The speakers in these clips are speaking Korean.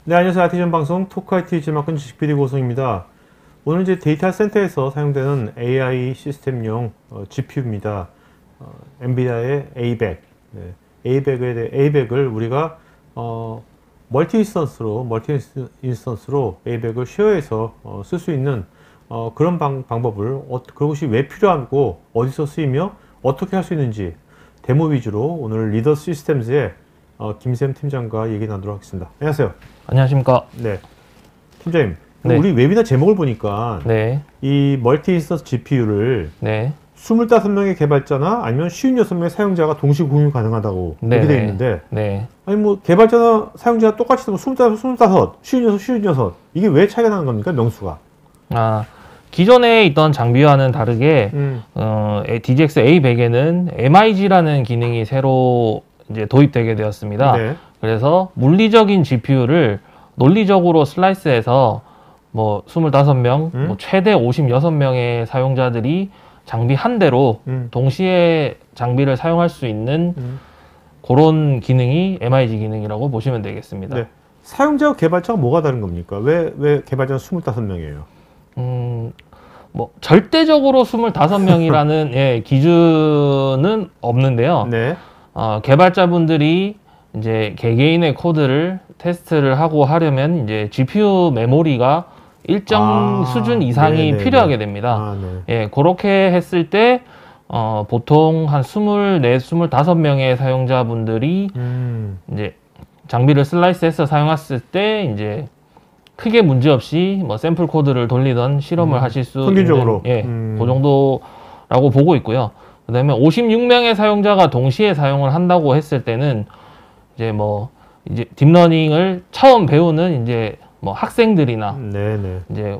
네, 안녕하세요. IT전 방송 토크 IT 지막근 주식 PD 고성입니다. 오늘 이제 데이터 센터에서 사용되는 AI 시스템용 GPU입니다. 엔비디아의 A100. 네, A100을 우리가 멀티 인스턴스로 A100을 쉐어해서 쓸 수 있는 그런 방법을 그것이 왜 필요하고 어디서 쓰이며 어떻게 할 수 있는지 데모 위주로 오늘 리더 시스템즈의 김샘 팀장과 얘기 나누도록 하겠습니다. 안녕하세요. 안녕하십니까. 네, 팀장님. 네. 우리 웨비나 제목을 보니까 네. 이 멀티 인스턴스 GPU를 네. 25명의 개발자나 아니면 56명의 사용자가 동시 공유 가능하다고 네. 이렇게 되어 있는데, 네. 아니 뭐 개발자나 사용자가 똑같이 쓰면 25, 56 이게 왜 차이가 나는 겁니까, 명수가? 기존에 있던 장비와는 다르게 DGX A100에는 MIG라는 기능이 새로 이제 도입되게 되었습니다. 네. 그래서 물리적인 GPU를 논리적으로 슬라이스해서 뭐 25명, 뭐 최대 56명의 사용자들이 장비 한 대로 동시에 장비를 사용할 수 있는 그런 기능이 MIG 기능이라고 보시면 되겠습니다. 네. 사용자와 개발자가 뭐가 다른 겁니까? 왜 개발자는 25명이에요? 뭐 절대적으로 25명이라는 예, 기준은 없는데요. 네. 개발자분들이 이제 개개인의 코드를 테스트를 하고 하려면 이제 GPU 메모리가 일정 수준 이상이 필요하게 됩니다. 예, 그렇게 했을 때 보통 한 24, 25명의 사용자분들이 이제 장비를 슬라이스해서 사용했을 때 이제 크게 문제없이 뭐 샘플 코드를 돌리던 실험을 하실 수 평균적으로. 있는 그 정도라고 보고 있고요. 그다음에 56명의 사용자가 동시에 사용을 한다고 했을 때는 이제 딥러닝을 처음 배우는 이제 뭐 학생들이나 이제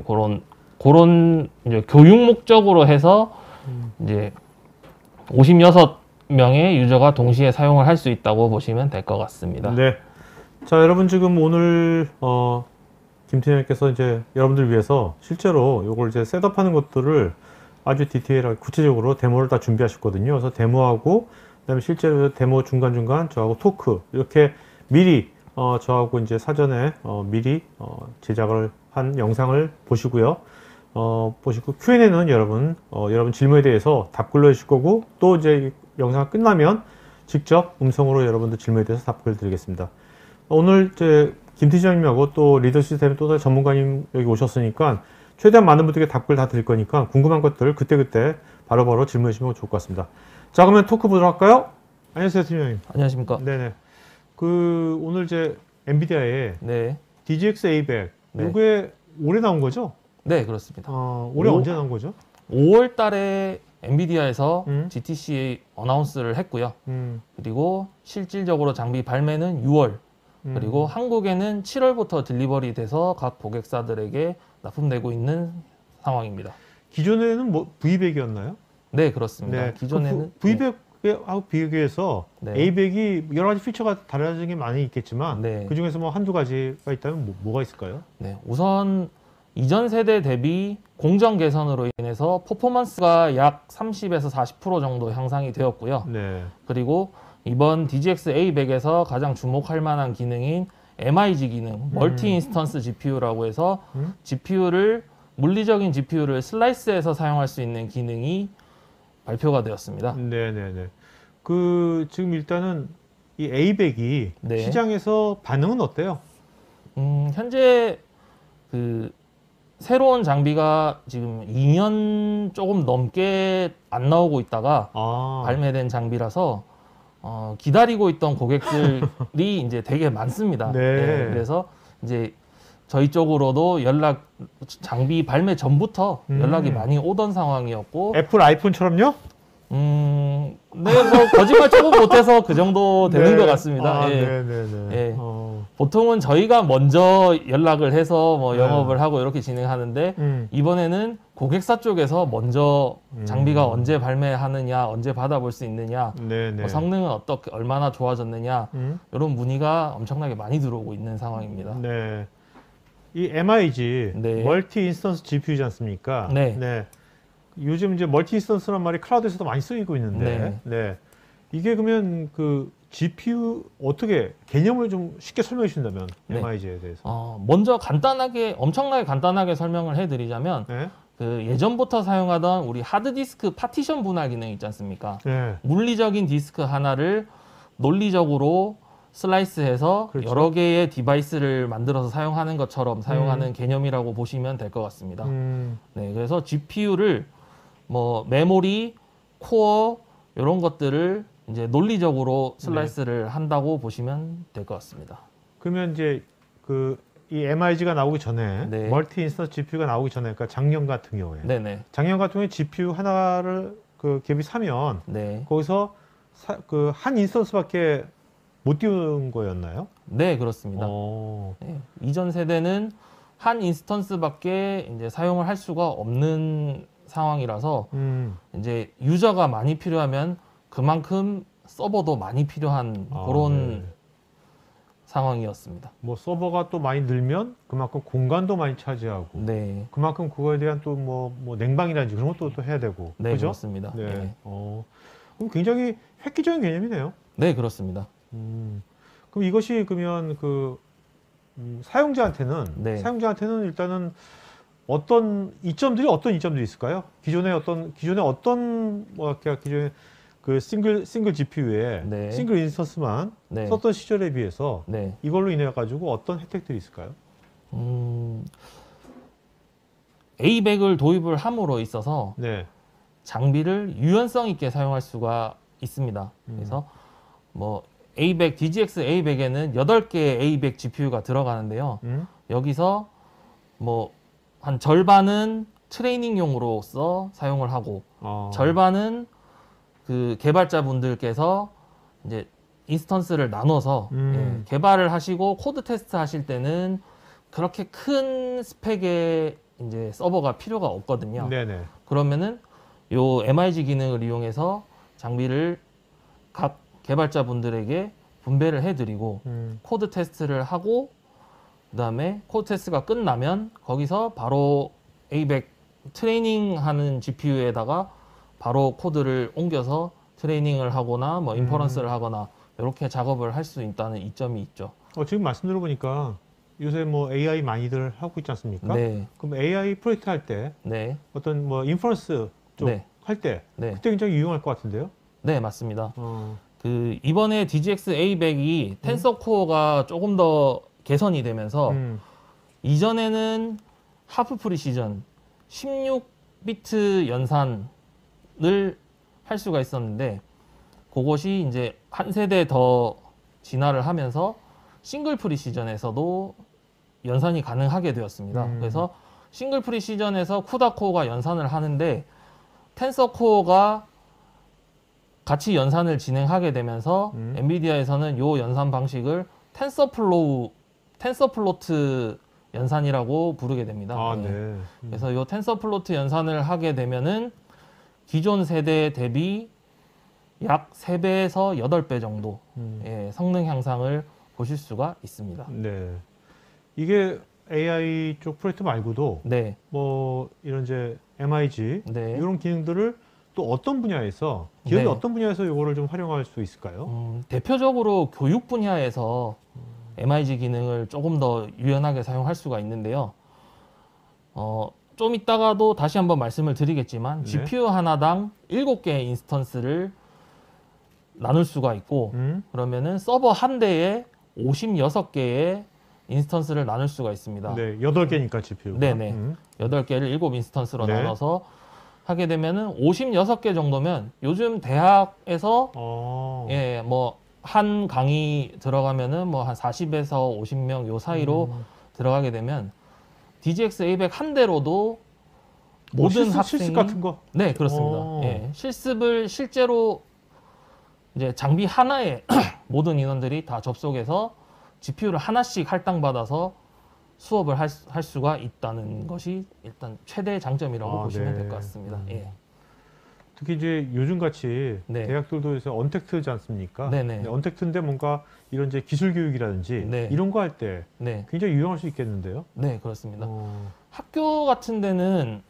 그런 이제 교육 목적으로 해서 이제 56명의 유저가 동시에 사용을 할 수 있다고 보시면 될 것 같습니다. 네. 자, 여러분 지금 오늘 김 팀장님께서 이제 여러분들 위해서 실제로 이걸 이제 셋업하는 것들을 아주 디테일하게 구체적으로 데모를 다 준비하셨거든요. 그래서 데모하고 그다음에 실제로 데모 중간중간 저하고 토크 이렇게 미리 저하고 이제 사전에 미리 제작을 한 영상을 보시고요. 보시고 Q&A는 여러분 질문에 대해서 답글로 해주실 거고, 또 이제 영상 끝나면 직접 음성으로 여러분들 질문에 대해서 답글 드리겠습니다. 오늘 이제 김 팀장님하고 또 리더 시스템 또 전문가님 여기 오셨으니까 최대한 많은 분들께 답글 다 드릴 거니까 궁금한 것들 그때그때 바로바로 질문해 주시면 좋을 것 같습니다. 자, 그러면 토크 보도록 할까요? 안녕하세요, 팀장님. 안녕하십니까. 네네. 오늘 이제 엔비디아의 네. DGX A100 네. 이게 올해 나온 거죠? 네, 그렇습니다. 올해 언제 나온 거죠? 5월 달에 엔비디아에서 GTC 어나운스를 했고요. 그리고 실질적으로 장비 발매는 6월, 그리고 한국에는 7월부터 딜리버리 돼서 각 고객사들에게 납품되고 있는 상황입니다. 기존에는 뭐 V100이었나요? 네, 그렇습니다. 네. 기존에는 V100하고 비교해서 네. A100이 여러 가지 피처가 달라진 게 많이 있겠지만 네. 그 중에서 뭐 한두 가지가 있다면 뭐가 있을까요? 네, 우선 이전 세대 대비 공정 개선으로 인해서 퍼포먼스가 약 30에서 40% 정도 향상이 되었고요. 네. 그리고 이번 DGX A100에서 가장 주목할 만한 기능인 MIG 기능, 멀티 인스턴스 GPU라고 해서 물리적인 GPU를 슬라이스해서 사용할 수 있는 기능이 발표가 되었습니다. 네네네. 지금 일단은 이 A100이 네. 시장에서 반응은 어때요? 현재 새로운 장비가 지금 2년 조금 넘게 안 나오고 있다가 발매된 장비라서 기다리고 있던 고객들이 이제 되게 많습니다. 네. 네, 그래서 이제 저희 쪽으로도 장비 발매 전부터 연락이 많이 오던 상황이었고, 애플 아이폰처럼요? 네, 뭐 거짓말 조금 못해서 그 정도 되는 것 같습니다. 예. 네네네. 예. 보통은 저희가 먼저 연락을 해서 뭐 영업을 하고 이렇게 진행하는데, 이번에는 고객사 쪽에서 먼저 장비가 언제 발매하느냐, 언제 받아볼 수 있느냐, 뭐 성능은 얼마나 좋아졌느냐, 이런 문의가 엄청나게 많이 들어오고 있는 상황입니다. 네. 이 MIG 네. 멀티 인스턴스 GPU지 않습니까? 네. 네. 요즘 이제 멀티 인스턴스란 말이 클라우드에서도 많이 쓰이고 있는데, 네. 이게 그러면 그 GPU 어떻게 개념을 좀 쉽게 설명해 주신다면 네. MIG에 대해서. 먼저 간단하게 엄청나게 간단하게 설명을 해드리자면 네. 그 예전부터 사용하던 우리 하드디스크 파티션 분할 기능 있지 않습니까? 네. 물리적인 디스크 하나를 논리적으로 슬라이스해서 그렇죠. 여러 개의 디바이스를 만들어서 사용하는 것처럼 사용하는 개념이라고 보시면 될 것 같습니다. 네, 그래서 GPU를 뭐 메모리, 코어 이런 것들을 이제 논리적으로 슬라이스를 한다고 보시면 될 것 같습니다. 그러면 이제 이 MIG가 나오기 전에 네. 멀티 인스턴스 GPU가 나오기 전에, 그러니까 작년 같은 경우에, 네네. 작년 같은 경우에 GPU 하나를 그 갭이 사면 네. 거기서 그 한 인스턴스밖에 못 띄운 거였나요? 네, 그렇습니다. 네, 이전 세대는 한 인스턴스밖에 이제 사용을 할 수가 없는 상황이라서 이제 유저가 많이 필요하면 그만큼 서버도 많이 필요한 그런 네. 상황이었습니다. 뭐 서버가 또 많이 늘면 그만큼 공간도 많이 차지하고, 네, 그만큼 그거에 대한 또 뭐 냉방이라든지 그런 것도 또 해야 되고, 네, 그죠? 그렇습니다. 네. 네. 그럼 굉장히 획기적인 개념이네요. 네, 그렇습니다. 그럼 이것이 그러면 사용자한테는 네. 일단은 어떤 이점들이 있을까요? 기존에 어떤 기존에 그 싱글 GPU에 네. 싱글 인스턴스만 네. 썼던 시절에 비해서 네. 이걸로 인해 가지고 어떤 혜택들이 있을까요? A100을 도입을 함으로 있어서 네. 장비를 유연성 있게 사용할 수가 있습니다. 그래서 뭐 A100, DGX A100에는 8개의 A100 GPU가 들어가는데요. 여기서 뭐 한 절반은 트레이닝용으로서 사용을 하고 절반은 그 개발자분들께서 이제 인스턴스를 나눠서 개발을 하시고 코드 테스트 하실 때는 그렇게 큰 스펙의 이제 서버가 필요가 없거든요. 네네. 그러면은 요 MIG 기능을 이용해서 장비를 각 개발자분들에게 분배를 해드리고 코드 테스트를 하고 그다음에 코드 테스트가 끝나면 거기서 바로 A100 트레이닝하는 GPU에다가 바로 코드를 옮겨서 트레이닝을 하거나 뭐 인퍼런스를 하거나 이렇게 작업을 할 수 있다는 이점이 있죠. 지금 말씀 들어보니까 요새 뭐 AI 많이들 하고 있지 않습니까? 네. 그럼 AI 프로젝트 할 때 네. 어떤 뭐 인퍼런스 쪽 네. 할 때 네. 그때 굉장히 유용할 것 같은데요? 네, 맞습니다. 그 이번에 DGX A100이 텐서 코어가 조금 더 개선이 되면서 이전에는 하프 프리시전 16비트 연산을 할 수가 있었는데 그것이 이제 한 세대 더 진화를 하면서 싱글 프리시전에서도 연산이 가능하게 되었습니다. 그래서 싱글 프리시전에서 쿠다 코어가 연산을 하는데 텐서 코어가 같이 연산을 진행하게 되면서 엔비디아에서는 요 연산 방식을 텐서플로트 연산이라고 부르게 됩니다. 네. 그래서 요 텐서플로트 연산을 하게 되면은 기존 세대 대비 약 3배에서 8배 정도 성능 향상을 보실 수가 있습니다. 네. 이게 AI 쪽 프로젝트 말고도 네. 뭐 이런 이제 MIG 네. 이런 기능들을 또 어떤 분야에서 기업이 네. 어떤 분야에서 이거를 좀 활용할 수 있을까요? 대표적으로 교육 분야에서 MIG 기능을 조금 더 유연하게 사용할 수가 있는데요. 좀 이따가도 다시 한번 말씀을 드리겠지만 네. GPU 하나당 7개의 인스턴스를 나눌 수가 있고 그러면은 서버 한 대에 56개의 인스턴스를 나눌 수가 있습니다. 네, 8개니까 GPU가. 네네. 8개를 7 인스턴스로 네. 나눠서 하게 되면은 56개 정도면 요즘 대학에서 예, 뭐 한 강의 들어가면은 뭐 한 40에서 50명 요 사이로 들어가게 되면 DGX A100 한 대로도 모든 학생이 실습 같은 거. 네, 그렇습니다. 예, 실습을 실제로 이제 장비 하나에 모든 인원들이 다 접속해서 GPU를 하나씩 할당받아서 수업을 할 수가 있다는 것이 일단 최대 장점이라고 보시면 네. 될 것 같습니다. 예. 특히 이제 요즘 같이 네. 대학들도 요새 언택트지 않습니까? 네네. 네, 언택트인데 뭔가 이런 이제 기술 교육이라든지 네. 이런 거 할 때 네, 굉장히 유용할 수 있겠는데요. 네, 그렇습니다. 학교 같은 데는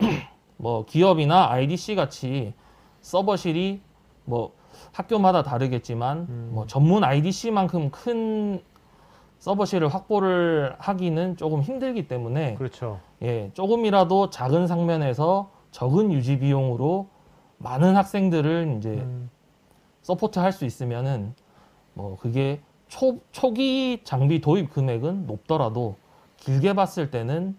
뭐 기업이나 IDC 같이 서버실이 뭐 학교마다 다르겠지만 뭐 전문 IDC만큼 큰 서버실을 확보를 하기는 조금 힘들기 때문에 그렇죠. 예, 조금이라도 작은 상면에서 적은 유지 비용으로 많은 학생들을 이제 서포트 할 수 있으면은 뭐 그게 초기 장비 도입 금액은 높더라도 길게 봤을 때는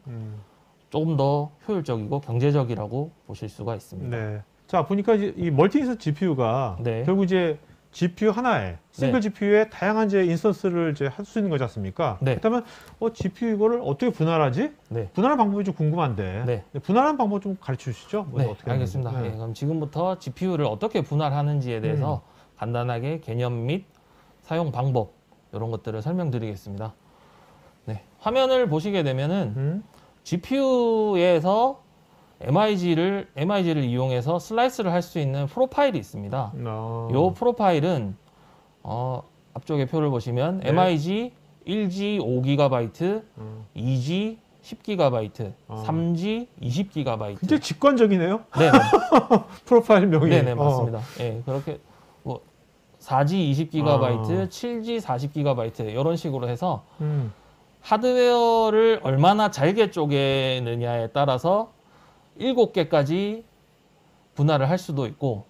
조금 더 효율적이고 경제적이라고 보실 수가 있습니다. 네. 자, 보니까 이제 이 멀티인스턴스 GPU가 네. 결국 이제 GPU 하나에 싱글 GPU에 다양한 이제 인스턴스를 이제 할 수 있는 거지 않습니까? 네. 그렇다면 GPU 이거를 어떻게 분할하지? 네. 분할하는 방법이 좀 궁금한데 네. 분할하는 방법 좀 가르쳐 주시죠. 네, 어떻게 알겠습니다. 하는지. 예, 그럼 지금부터 GPU를 어떻게 분할하는지에 대해서 간단하게 개념 및 사용 방법 이런 것들을 설명드리겠습니다. 네, 화면을 보시게 되면은 GPU에서 MIG를 이용해서 슬라이스를 할 수 있는 프로파일이 있습니다. 이 프로파일은 앞쪽에 표를 보시면 네. MIG 1G 5GB, 2G 10GB, 3G 20GB. 굉장히 직관적이네요. 네, 프로파일명이. 네, 맞습니다. 예, 그렇게 뭐 4G 20GB, 7G 40GB 이런 식으로 해서 하드웨어를 얼마나 잘게 쪼개느냐에 따라서 7개까지 분할을 할 수도 있고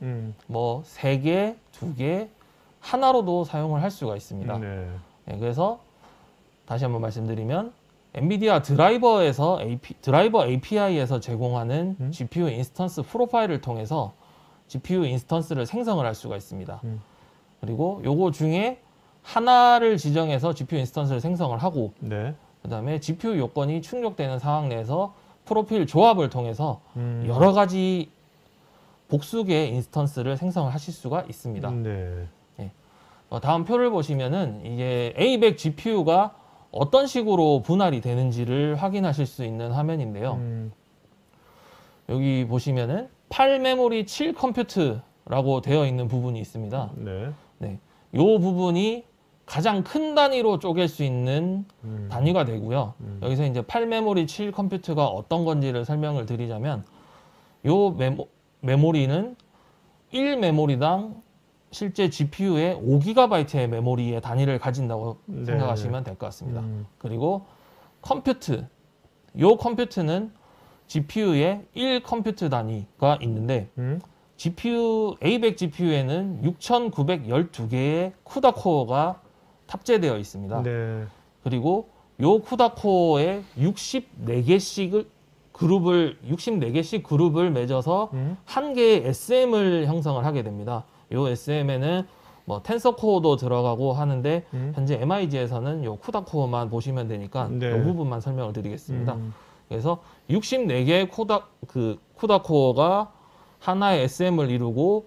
뭐 3개, 2개, 하나로도 사용을 할 수가 있습니다. 네. 네, 그래서 다시 한번 말씀드리면 엔비디아 드라이버에서 드라이버 API에서 제공하는 GPU 인스턴스 프로파일을 통해서 GPU 인스턴스를 생성을 할 수가 있습니다. 그리고 요거 중에 하나를 지정해서 GPU 인스턴스를 생성을 하고 네. 그 다음에 GPU 요건이 충족되는 상황 내에서 프로필 조합을 통해서 여러 가지 복수의 인스턴스를 생성을 하실 수가 있습니다. 네. 다음 표를 보시면은 이게 A100 GPU가 어떤 식으로 분할이 되는지를 확인하실 수 있는 화면인데요. 여기 보시면은 8 메모리 7 컴퓨트라고 되어 있는 부분이 있습니다. 네. 네. 요 부분이 가장 큰 단위로 쪼갤 수 있는 단위가 되고요. 여기서 이제 8 메모리 7 컴퓨터가 어떤 건지를 설명을 드리자면 요 메모리는 1 메모리당 실제 GPU의 5GB의 메모리의 단위를 가진다고 네. 생각하시면 될 것 같습니다. 그리고 컴퓨트, 요 컴퓨트는 GPU의 1 컴퓨트 단위가 있는데 GPU, A100 GPU에는 6,912개의 쿠다 코어가 탑재되어 있습니다. 네. 그리고 요 쿠다 코어에 64개씩 그룹을 맺어서 한 개의 SM을 형성을 하게 됩니다. 요 SM에는 뭐 텐서 코어도 들어가고 하는데 현재 MIG에서는 요 쿠다 코어만 보시면 되니까 네. 요 부분만 설명을 드리겠습니다. 그래서 64개의 쿠다 코어가 하나의 SM을 이루고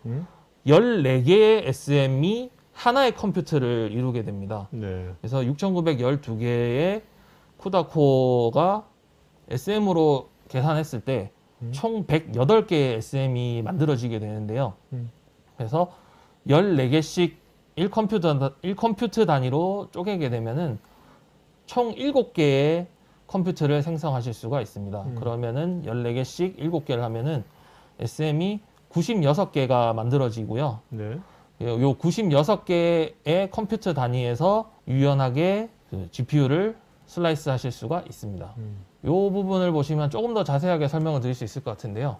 14개의 SM이 하나의 컴퓨터를 이루게 됩니다. 네. 그래서 6,912개의 쿠다 코어가 SM으로 계산했을 때 총 108개의 SM이 만들어지게 되는데요. 그래서 14개씩 1컴퓨터 단위로 쪼개게 되면은 총 7개의 컴퓨터를 생성하실 수가 있습니다. 그러면은 14개씩 7개를 하면은 SM이 96개가 만들어지고요. 네. 요 96개의 컴퓨터 단위에서 유연하게 그 GPU를 슬라이스 하실 수가 있습니다. 요 부분을 보시면 조금 더 자세하게 설명을 드릴 수 있을 것 같은데요.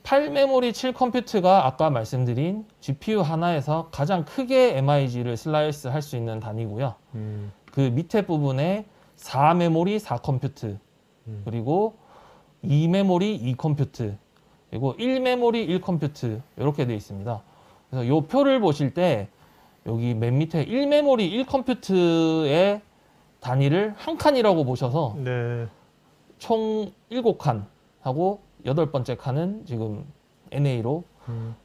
8 메모리 7 컴퓨터가 아까 말씀드린 GPU 하나에서 가장 크게 MIG를 슬라이스 할 수 있는 단위고요. 그 밑에 부분에 4 메모리 4 컴퓨터, 그리고 2 메모리 2 컴퓨터, 그리고 1 메모리 1 컴퓨터 이렇게 되어 있습니다. 그래서 요 표를 보실 때 여기 맨 밑에 1 메모리 1 컴퓨터의 단위를 한 칸이라고 보셔서 네. 총 7칸 하고 8번째 칸은 지금 NA로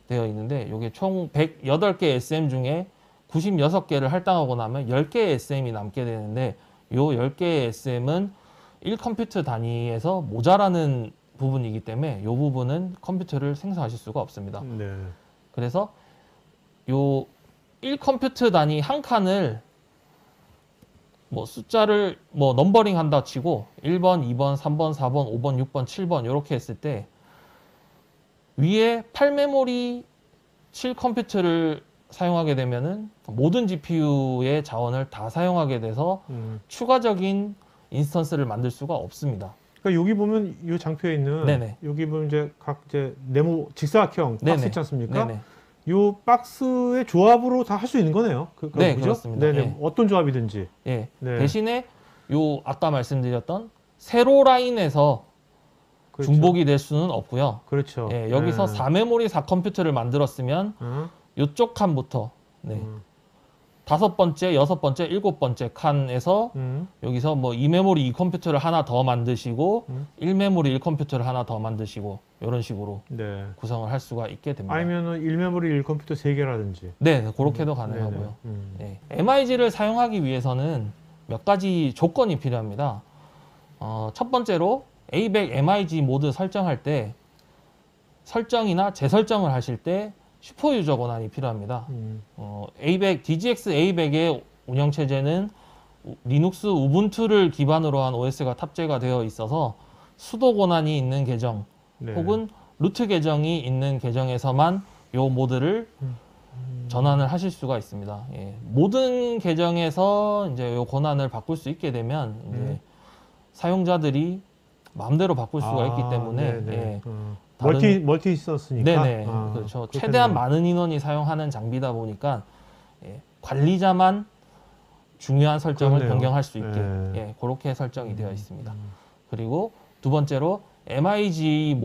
되어 있는데 이게 총 108개 SM 중에 96개를 할당하고 나면 10개의 SM이 남게 되는데 요 10개의 SM은 1컴퓨터 단위에서 모자라는 부분이기 때문에 이 부분은 컴퓨터를 생성하실 수가 없습니다. 네. 그래서 요 1컴퓨터 단위 한 칸을 뭐 숫자를 뭐 넘버링 한다 치고 1번, 2번, 3번, 4번, 5번, 6번, 7번 이렇게 했을 때 위에 8메모리 7 컴퓨터를 사용하게 되면은 모든 GPU의 자원을 다 사용하게 돼서 추가적인 인스턴스를 만들 수가 없습니다. 그러니까 여기 보면 이 장표에 있는 네네. 여기 보면 이제 각 이제 네모 직사각형 박스 네네. 있지 않습니까? 네네. 이 박스의 조합으로 다 할 수 있는 거네요. 네, 그죠? 그렇습니다. 네네. 예. 어떤 조합이든지. 예. 네. 대신에 요 아까 말씀드렸던 세로 라인에서 그렇죠. 중복이 될 수는 없고요. 그렇죠. 예, 여기서 네. 4메모리 4 컴퓨터를 만들었으면 요쪽 칸부터 네. 5번째, 6번째, 7번째 칸에서 여기서 뭐 2메모리 2 컴퓨터를 하나 더 만드시고 1메모리 1 컴퓨터를 하나 더 만드시고 이런 식으로 네. 구성을 할 수가 있게 됩니다. 아니면은 1메모리 1 컴퓨터 3개라든지. 네, 그렇게도 가능하고요. 예. MIG를 사용하기 위해서는 몇 가지 조건이 필요합니다. 첫 번째로 A100 MIG 모드 설정할 때 설정이나 재설정을 하실 때 슈퍼 유저 권한이 필요합니다. A100, DGX A100의 운영체제는 리눅스 우분투를 기반으로 한 OS가 탑재가 되어 있어서 수도 권한이 있는 계정 네. 혹은 루트 계정이 있는 계정에서만 이 모드를 전환을 하실 수가 있습니다. 예. 모든 계정에서 이제 이 권한을 바꿀 수 있게 되면 이제 사용자들이 마음대로 바꿀 수가 있기 때문에 예. 멀티 인스턴스니까. 네네. 그렇죠. 최대한 많은 인원이 사용하는 장비다 보니까 예. 관리자만 중요한 설정을 그렇네요. 변경할 수 있게 예. 그렇게 설정이 되어 있습니다. 그리고 두 번째로 MIG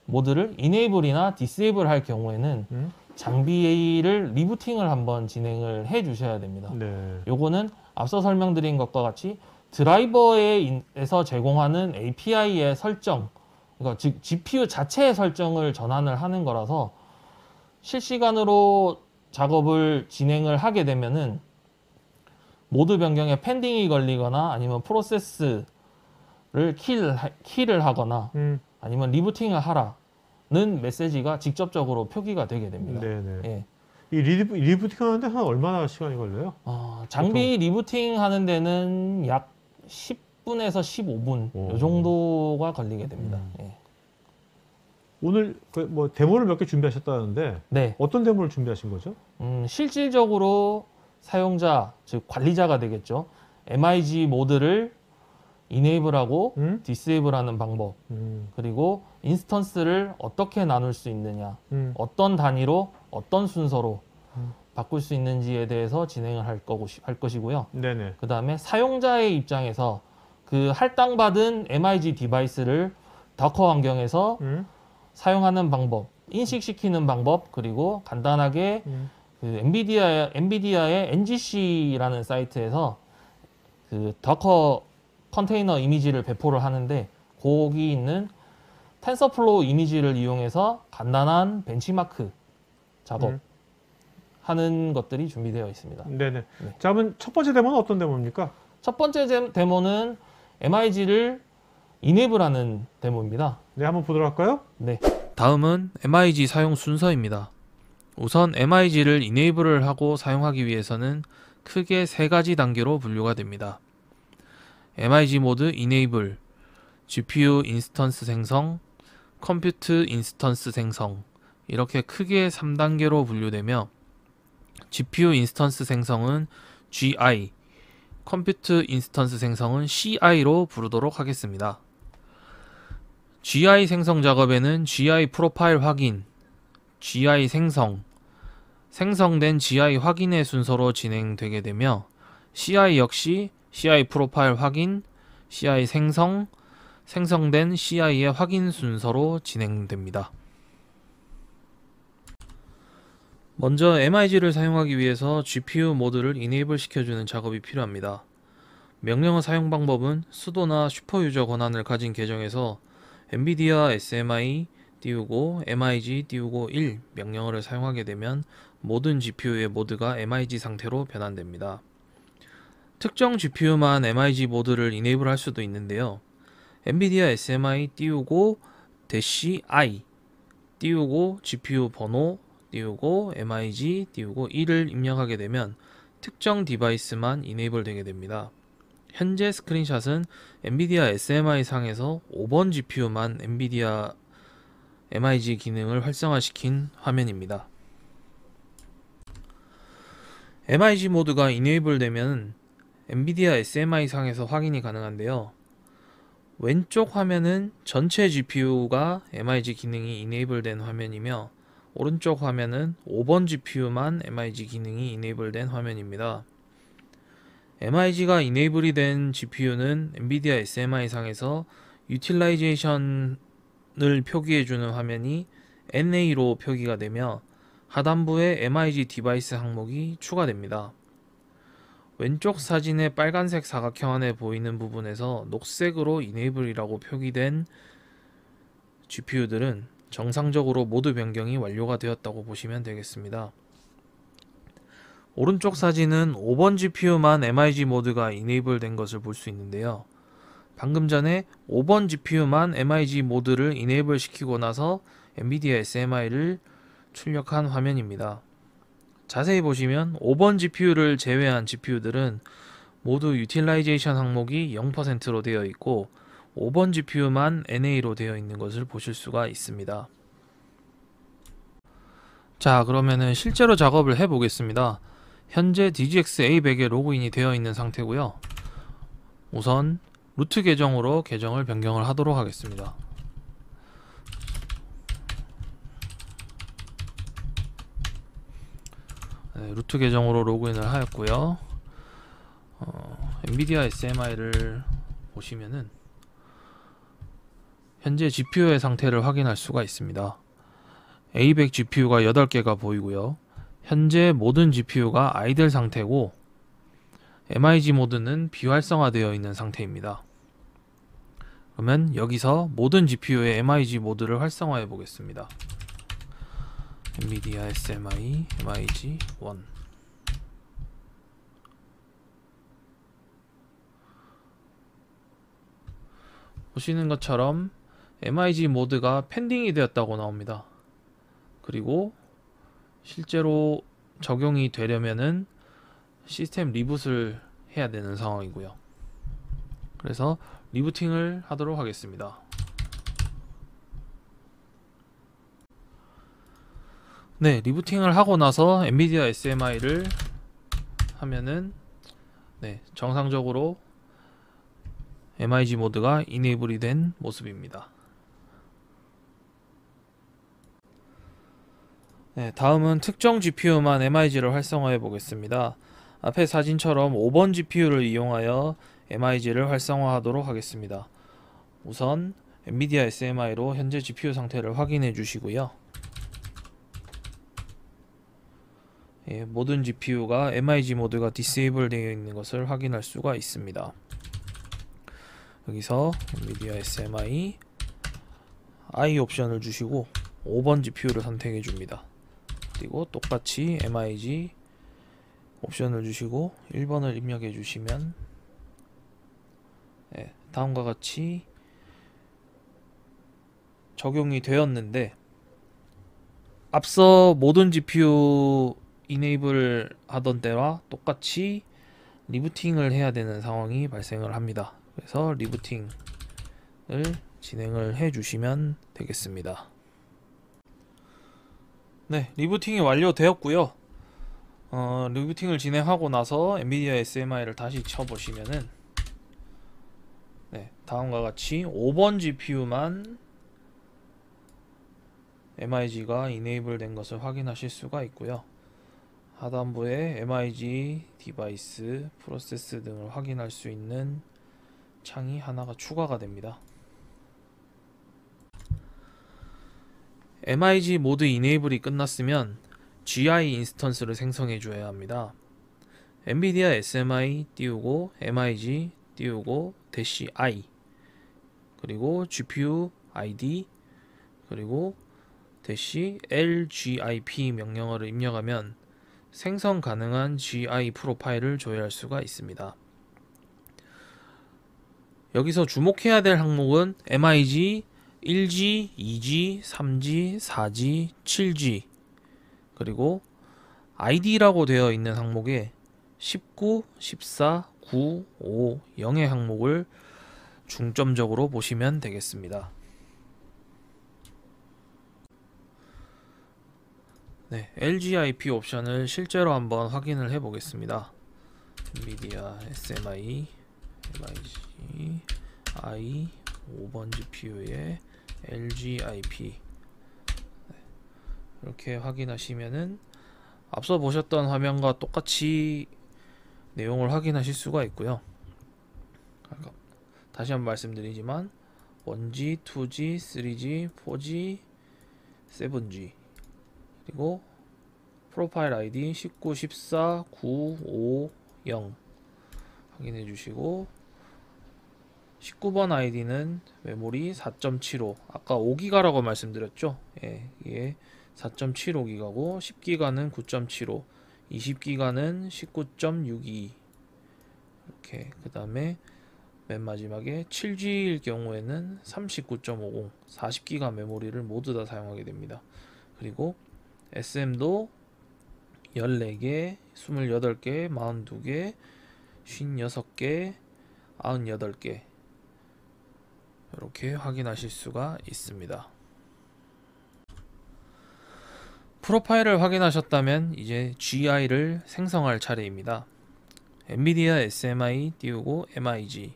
모드를 이네이블이나 디세이블 할 경우에는 장비를 리부팅을 한번 진행을 해 주셔야 됩니다. 네. 요거는 앞서 설명드린 것과 같이 드라이버에서 제공하는 API의 설정, 그러니까 즉 GPU 자체의 설정을 전환을 하는 거라서 실시간으로 작업을 진행을 하게 되면은 모드 변경에 펜딩이 걸리거나 아니면 프로세스를 킬을 하거나 아니면 리부팅을 하라는 메시지가 직접적으로 표기가 되게 됩니다. 네네. 예. 이 리부팅 하는데 한 얼마나 시간이 걸려요? 장비 리부팅 하는 데는 약 10분에서 15분 이 정도가 걸리게 됩니다. 예. 오늘 뭐 데모를 몇 개 준비하셨다는데 네. 어떤 데모를 준비하신 거죠? 실질적으로 사용자, 즉 관리자가 되겠죠. MIG 모드를 이네이블하고 디세이블하는 방법, 그리고 인스턴스를 어떻게 나눌 수 있느냐, 어떤 단위로, 어떤 순서로 바꿀 수 있는지에 대해서 진행을 할 것이고요. 네네. 그 다음에 사용자의 입장에서 그 할당받은 MIG 디바이스를 더커 환경에서 사용하는 방법, 인식시키는 방법, 그리고 간단하게 그 엔비디아의 NGC라는 사이트에서 그 더커 컨테이너 이미지를 배포를 하는데 거기 있는 텐서플로우 이미지를 이용해서 간단한 벤치마크 작업 하는 것들이 준비되어 있습니다. 네네. 네. 자, 그러면 첫 번째 데모는 어떤 데모입니까? 첫 번째 데모는 MIG를 이네이블하는 데모입니다. 네, 한번 보도록 할까요? 네. 다음은 MIG 사용 순서입니다. 우선 MIG를 이네이블을 하고 사용하기 위해서는 크게 세 가지 단계로 분류가 됩니다. MIG 모드 이네이블, GPU 인스턴스 생성, 컴퓨트 인스턴스 생성 이렇게 크게 3단계로 분류되며 GPU 인스턴스 생성은 GI, 컴퓨트 인스턴스 생성은 CI로 부르도록 하겠습니다. GI 생성 작업에는 GI 프로파일 확인, GI 생성, 생성된 GI 확인의 순서로 진행되게 되며 CI 역시 CI 프로파일 확인, CI 생성, 생성된 CI의 확인 순서로 진행됩니다. 먼저 MIG를 사용하기 위해서 GPU 모드를 이네이블 시켜주는 작업이 필요합니다. 명령어 사용 방법은 수도나 슈퍼유저 권한을 가진 계정에서 엔비디아 SMI 띄우고 MIG 띄우고 1 명령어를 사용하게 되면 모든 GPU의 모드가 MIG 상태로 변환됩니다. 특정 GPU만 MIG 모드를 이네이블 할 수도 있는데요. 엔비디아 SMI 띄우고 -i 띄우고 GPU 번호 띄우고 MIG 띄우고 1을 입력하게 되면 특정 디바이스만 이네이블 되게 됩니다. 현재 스크린샷은 엔비디아 SMI 상에서 5번 GPU만 엔비디아 MIG 기능을 활성화시킨 화면입니다. MIG 모드가 이네이블 되면 엔비디아 SMI 상에서 확인이 가능한데요. 왼쪽 화면은 전체 GPU가 MIG 기능이 이네이블 된 화면이며, 오른쪽 화면은 5번 GPU만 MIG 기능이 이네이블 된 화면입니다. MIG가 이네이블이 된 GPU는 엔비디아 SMI 상에서 유틸라이제이션을 표기해주는 화면이 NA로 표기가 되며, 하단부에 MIG 디바이스 항목이 추가됩니다. 왼쪽 사진의 빨간색 사각형 안에 보이는 부분에서 녹색으로 이네이블이라고 표기된 GPU들은 정상적으로 모드 변경이 완료가 되었다고 보시면 되겠습니다. 오른쪽 사진은 5번 GPU만 MIG 모드가 이네이블 된 것을 볼 수 있는데요. 방금 전에 5번 GPU만 MIG 모드를 이네이블 시키고 나서 엔비디아 SMI를 출력한 화면입니다. 자세히 보시면 5번 GPU를 제외한 GPU들은 모두 유틸라이제이션 항목이 0%로 되어 있고, 5번 GPU만 NA로 되어 있는 것을 보실 수가 있습니다. 자, 그러면은 실제로 작업을 해 보겠습니다. 현재 DGX A100에 로그인이 되어 있는 상태고요. 우선 루트 계정으로 계정을 변경을 하도록 하겠습니다. 네, 루트 계정으로 로그인을 하였고요. 엔비디아 SMI를 보시면은 현재 GPU의 상태를 확인할 수가 있습니다. A100 GPU가 8개가 보이고요. 현재 모든 GPU가 아이들 상태고, MIG 모드는 비활성화되어 있는 상태입니다. 그러면 여기서 모든 GPU의 MIG 모드를 활성화해 보겠습니다. 엔비디아 SMI MIG 1. 보시는 것처럼 MIG 모드가 펜딩이 되었다고 나옵니다. 그리고 실제로 적용이 되려면은 시스템 리붓을 해야 되는 상황이고요. 그래서 리부팅을 하도록 하겠습니다. 네, 리부팅을 하고 나서 엔비디아 SMI를 하면은 네, 정상적으로 MIG 모드가 이네이블이 된 모습입니다. 네, 다음은 특정 GPU만 MIG를 활성화해 보겠습니다. 앞의 사진처럼 5번 GPU를 이용하여 MIG를 활성화하도록 하겠습니다. 우선 엔비디아 SMI로 현재 GPU 상태를 확인해 주시고요. 예, 모든 GPU가 MIG 모드가 디세이블 되어 있는 것을 확인할 수가 있습니다. 여기서 엔비디아 SMI I 옵션을 주시고 5번 GPU를 선택해 줍니다. 그리고 똑같이 MIG 옵션을 주시고 1번을 입력해 주시면 네, 다음과 같이 적용이 되었는데, 앞서 모든 GPU 이네이블 하던 때와 똑같이 리부팅을 해야 되는 상황이 발생을 합니다. 그래서 리부팅을 진행을 해 주시면 되겠습니다. 네, 리부팅이 완료되었고요. 리부팅을 진행하고 나서 엔비디아 SMI를 다시 쳐보시면은 네, 다음과 같이 5번 GPU만 MIG가 이네이블 된 것을 확인하실 수가 있고요. 하단부에 MIG 디바이스, 프로세스 등을 확인할 수 있는 창이 하나가 추가가 됩니다. MIG 모드 이네이블이 끝났으면 GI 인스턴스를 생성해 줘야 합니다. 엔비디아 SMI 띄우고 MIG 띄우고 -i 그리고 GPU ID 그리고 -lgip 명령어를 입력하면 생성 가능한 GI 프로파일을 조회할 수가 있습니다. 여기서 주목해야 될 항목은 MIG 1G, 2G, 3G, 4G, 7G 그리고 ID라고 되어 있는 항목에 19, 14, 4950의 항목을 중점적으로 보시면 되겠습니다. 네, LG IP 옵션을 실제로 한번 확인을 해 보겠습니다. 엔비디아 SMI MIG I 5번 GPU의 LG IP 이렇게 확인하시면은 앞서 보셨던 화면과 똑같이 내용을 확인하실 수가 있고요. 다시 한번 말씀드리지만 1G, 2G, 3G, 4G, 7G 그리고 프로파일 아이디 19, 14, 9, 5, 0 확인해 주시고 19번 아이디는 메모리 4.75 아까 5기가라고 말씀드렸죠. 예, 이게 4.75기가고 10기가는 9.75 20기가는 19.62 이렇게 그 다음에 맨 마지막에 7G일 경우에는 39.50 40기가 메모리를 모두 다 사용하게 됩니다. 그리고 SM도 14개, 28개, 42개, 56개, 98개 이렇게 확인하실 수가 있습니다. 프로파일을 확인하셨다면 이제 GI를 생성할 차례입니다. 엔비디아 SMI 띄우고 MIG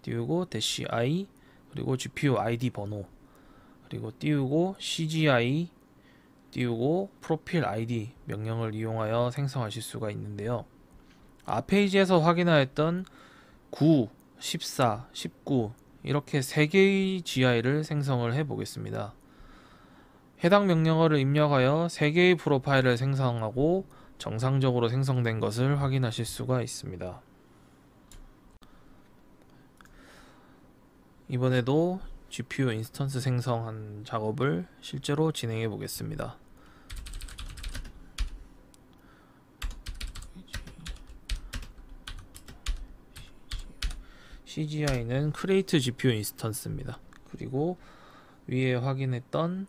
띄우고 -I 그리고 GPU ID 번호 그리고 띄우고 CGI 띄우고 프로필 ID 명령을 이용하여 생성하실 수가 있는데요. 앞 페이지에서 확인하였던 9, 14, 19 이렇게 3개의 GI를 생성을 해 보겠습니다. 해당 명령어를 입력하여 3개의 프로파일을 생성하고 정상적으로 생성된 것을 확인하실 수가 있습니다. 이번에도 GPU 인스턴스 생성한 작업을 실제로 진행해 보겠습니다. CGI는 Create GPU 인스턴스입니다. 그리고 위에 확인했던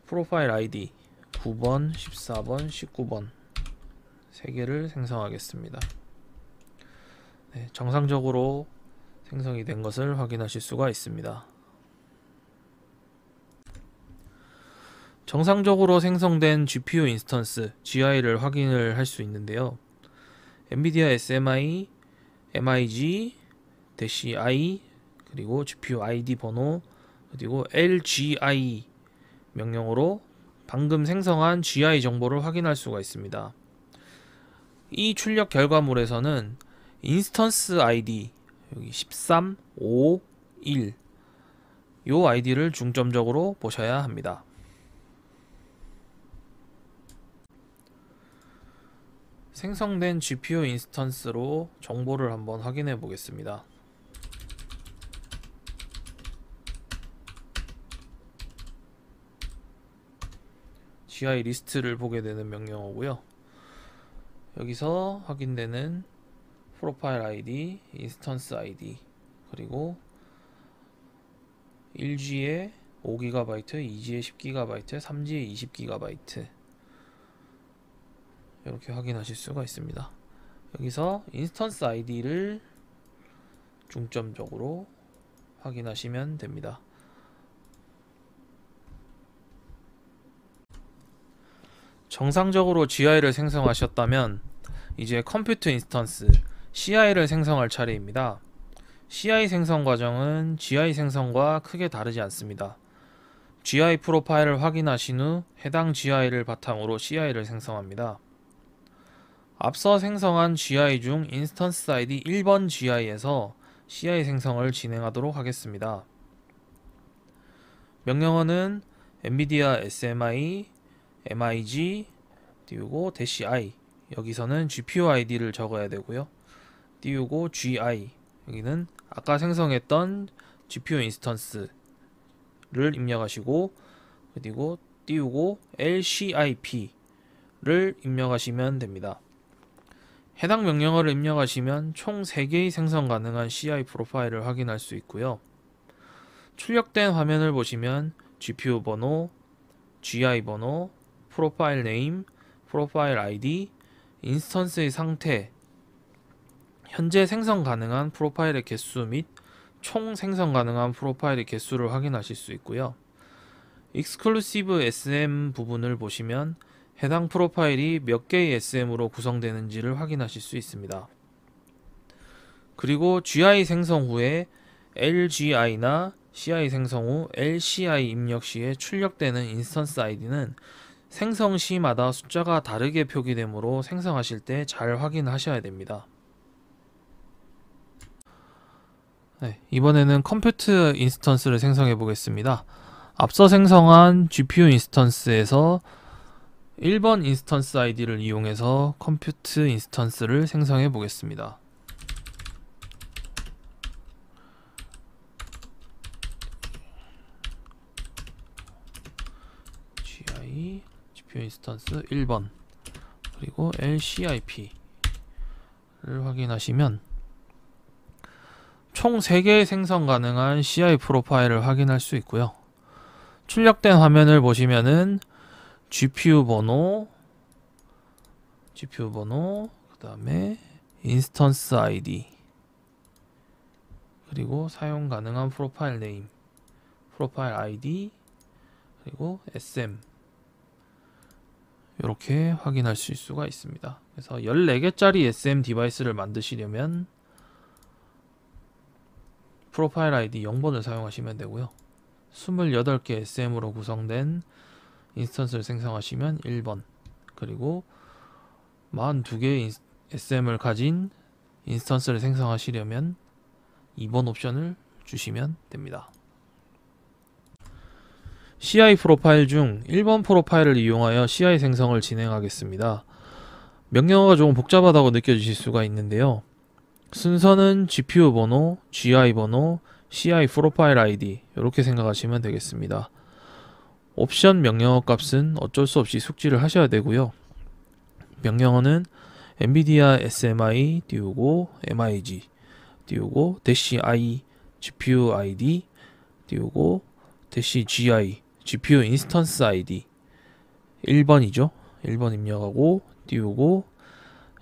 프로파일 ID 9번, 14번, 19번 3개를 생성하겠습니다. 네, 정상적으로 생성이 된 것을 확인하실 수가 있습니다. 정상적으로 생성된 GPU 인스턴스 GI를 확인을 할 수 있는데요. 엔비디아 SMI, MIG, -I 그리고 GPU ID 번호 그리고 LGI 명령으로 방금 생성한 GI 정보를 확인할 수가 있습니다. 이 출력 결과물에서는 인스턴스 ID 여기 13, 5, 1 요 아이디를 중점적으로 보셔야 합니다. 생성된 GPU 인스턴스로 정보를 한번 확인해 보겠습니다. GI 리스트를 보게 되는 명령어고요. 여기서 확인되는 프로파일 ID, 인스턴스 ID 그리고 1G에 5GB, 2G에 10GB, 3G에 20GB 이렇게 확인하실 수가 있습니다. 여기서 인스턴스 ID를 중점적으로 확인하시면 됩니다. 정상적으로 GI를 생성하셨다면 이제 컴퓨터 인스턴스 CI를 생성할 차례입니다. CI 생성 과정은 GI 생성과 크게 다르지 않습니다. GI 프로파일을 확인하신 후 해당 GI를 바탕으로 CI를 생성합니다. 앞서 생성한 GI 중 인스턴스 ID 1번 GI에서 CI 생성을 진행하도록 하겠습니다. 명령어는 엔비디아 SMI, MIG 띄우고 -I 여기서는 GPU ID를 적어야 되고요. 띄우고 GI 여기는 아까 생성했던 GPU 인스턴스를 입력하시고 그리고 띄우고 LCIP를 입력하시면 됩니다. 해당 명령어를 입력하시면 총 3개의 생성 가능한 CI 프로파일을 확인할 수 있고요. 출력된 화면을 보시면 GPU 번호, GI 번호, 프로파일 네임, 프로파일 ID, 인스턴스의 상태, 현재 생성 가능한 프로파일의 개수 및 총 생성 가능한 프로파일의 개수를 확인하실 수 있고요. Exclusive SM 부분을 보시면 해당 프로파일이 몇 개의 SM으로 구성되는지를 확인하실 수 있습니다. 그리고 GI 생성 후에 LGI나 CI 생성 후 LCI 입력 시에 출력되는 인스턴스 아이디는 생성 시마다 숫자가 다르게 표기되므로 생성하실 때 잘 확인하셔야 됩니다. 네, 이번에는 컴퓨트 인스턴스를 생성해 보겠습니다. 앞서 생성한 GPU 인스턴스에서 1번 인스턴스 아이디를 이용해서 컴퓨트 인스턴스를 생성해 보겠습니다. GPU 인스턴스 1번 그리고 LCIP를 확인하시면 총 3개의 생성 가능한 CI 프로파일을 확인할 수 있고요. 출력된 화면을 보시면은 GPU 번호, 그 다음에 인스턴스 ID, 그리고 사용 가능한 프로파일 네임, 프로파일 ID, 그리고 SM 이렇게 확인할 수가 있습니다. 그래서 14개짜리 SM 디바이스를 만드시려면 프로파일 ID 0번을 사용하시면 되고요. 28개 SM으로 구성된 인스턴스를 생성하시면 1번, 그리고 42개의 SM을 가진 인스턴스를 생성하시려면 2번 옵션을 주시면 됩니다. CI 프로파일 중 1번 프로파일을 이용하여 CI 생성을 진행하겠습니다. 명령어가 조금 복잡하다고 느껴지실 수가 있는데요. 순서는 GPU 번호, GI 번호, CI 프로파일 ID 이렇게 생각하시면 되겠습니다. 옵션 명령어 값은 어쩔 수 없이 숙지를 하셔야 되고요. 명령어는 NVIDIA SMI 띄우고 MIG 띄우고 -i GPU ID 띄우고 -gi GPU 인스턴스 ID 1번이죠. 1번 입력하고 띄우고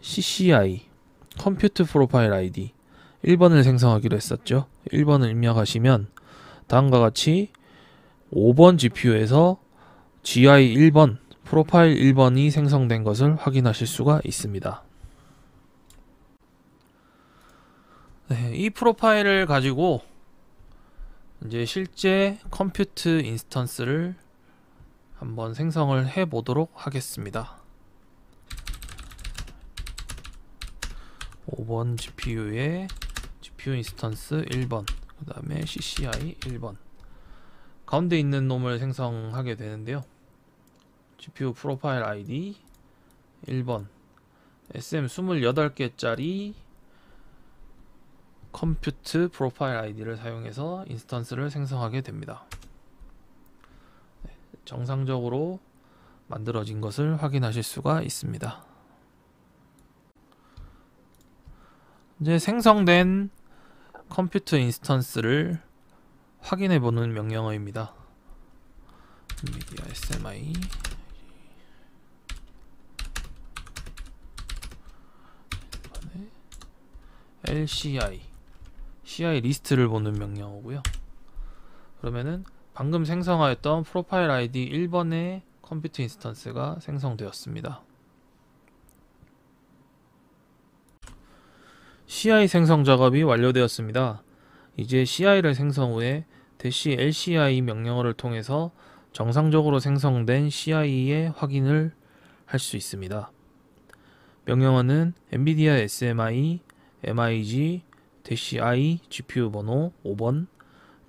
CCI 컴퓨트 프로파일 ID 1번을 생성하기로 했었죠. 1번을 입력하시면 다음과 같이 5번 GPU에서 GI 1번, 프로파일 1번이 생성된 것을 확인하실 수가 있습니다. 네, 이 프로파일을 가지고 이제 실제 컴퓨트 인스턴스를 한번 생성을 해 보도록 하겠습니다. 5번 GPU에 GPU 인스턴스 1번, 그 다음에 CCI 1번 가운데 있는 놈을 생성하게 되는데요. GPU 프로파일 ID 1번 SM 28개짜리 컴퓨트 프로파일 아이디를 사용해서 인스턴스를 생성하게 됩니다. 정상적으로 만들어진 것을 확인하실 수가 있습니다. 이제 생성된 컴퓨터 인스턴스를 확인해 보는 명령어입니다. NVIDIA SMI LCI CI 리스트를 보는 명령어고요. 그러면은 방금 생성하였던 프로파일 ID 1번의 컴퓨터 인스턴스가 생성되었습니다. CI 생성 작업이 완료되었습니다. 이제 CI를 생성 후에 -lci 명령어를 통해서 정상적으로 생성된 CI의 확인을 할 수 있습니다. 명령어는 NVIDIA SMI MIG -i GPU 번호 5번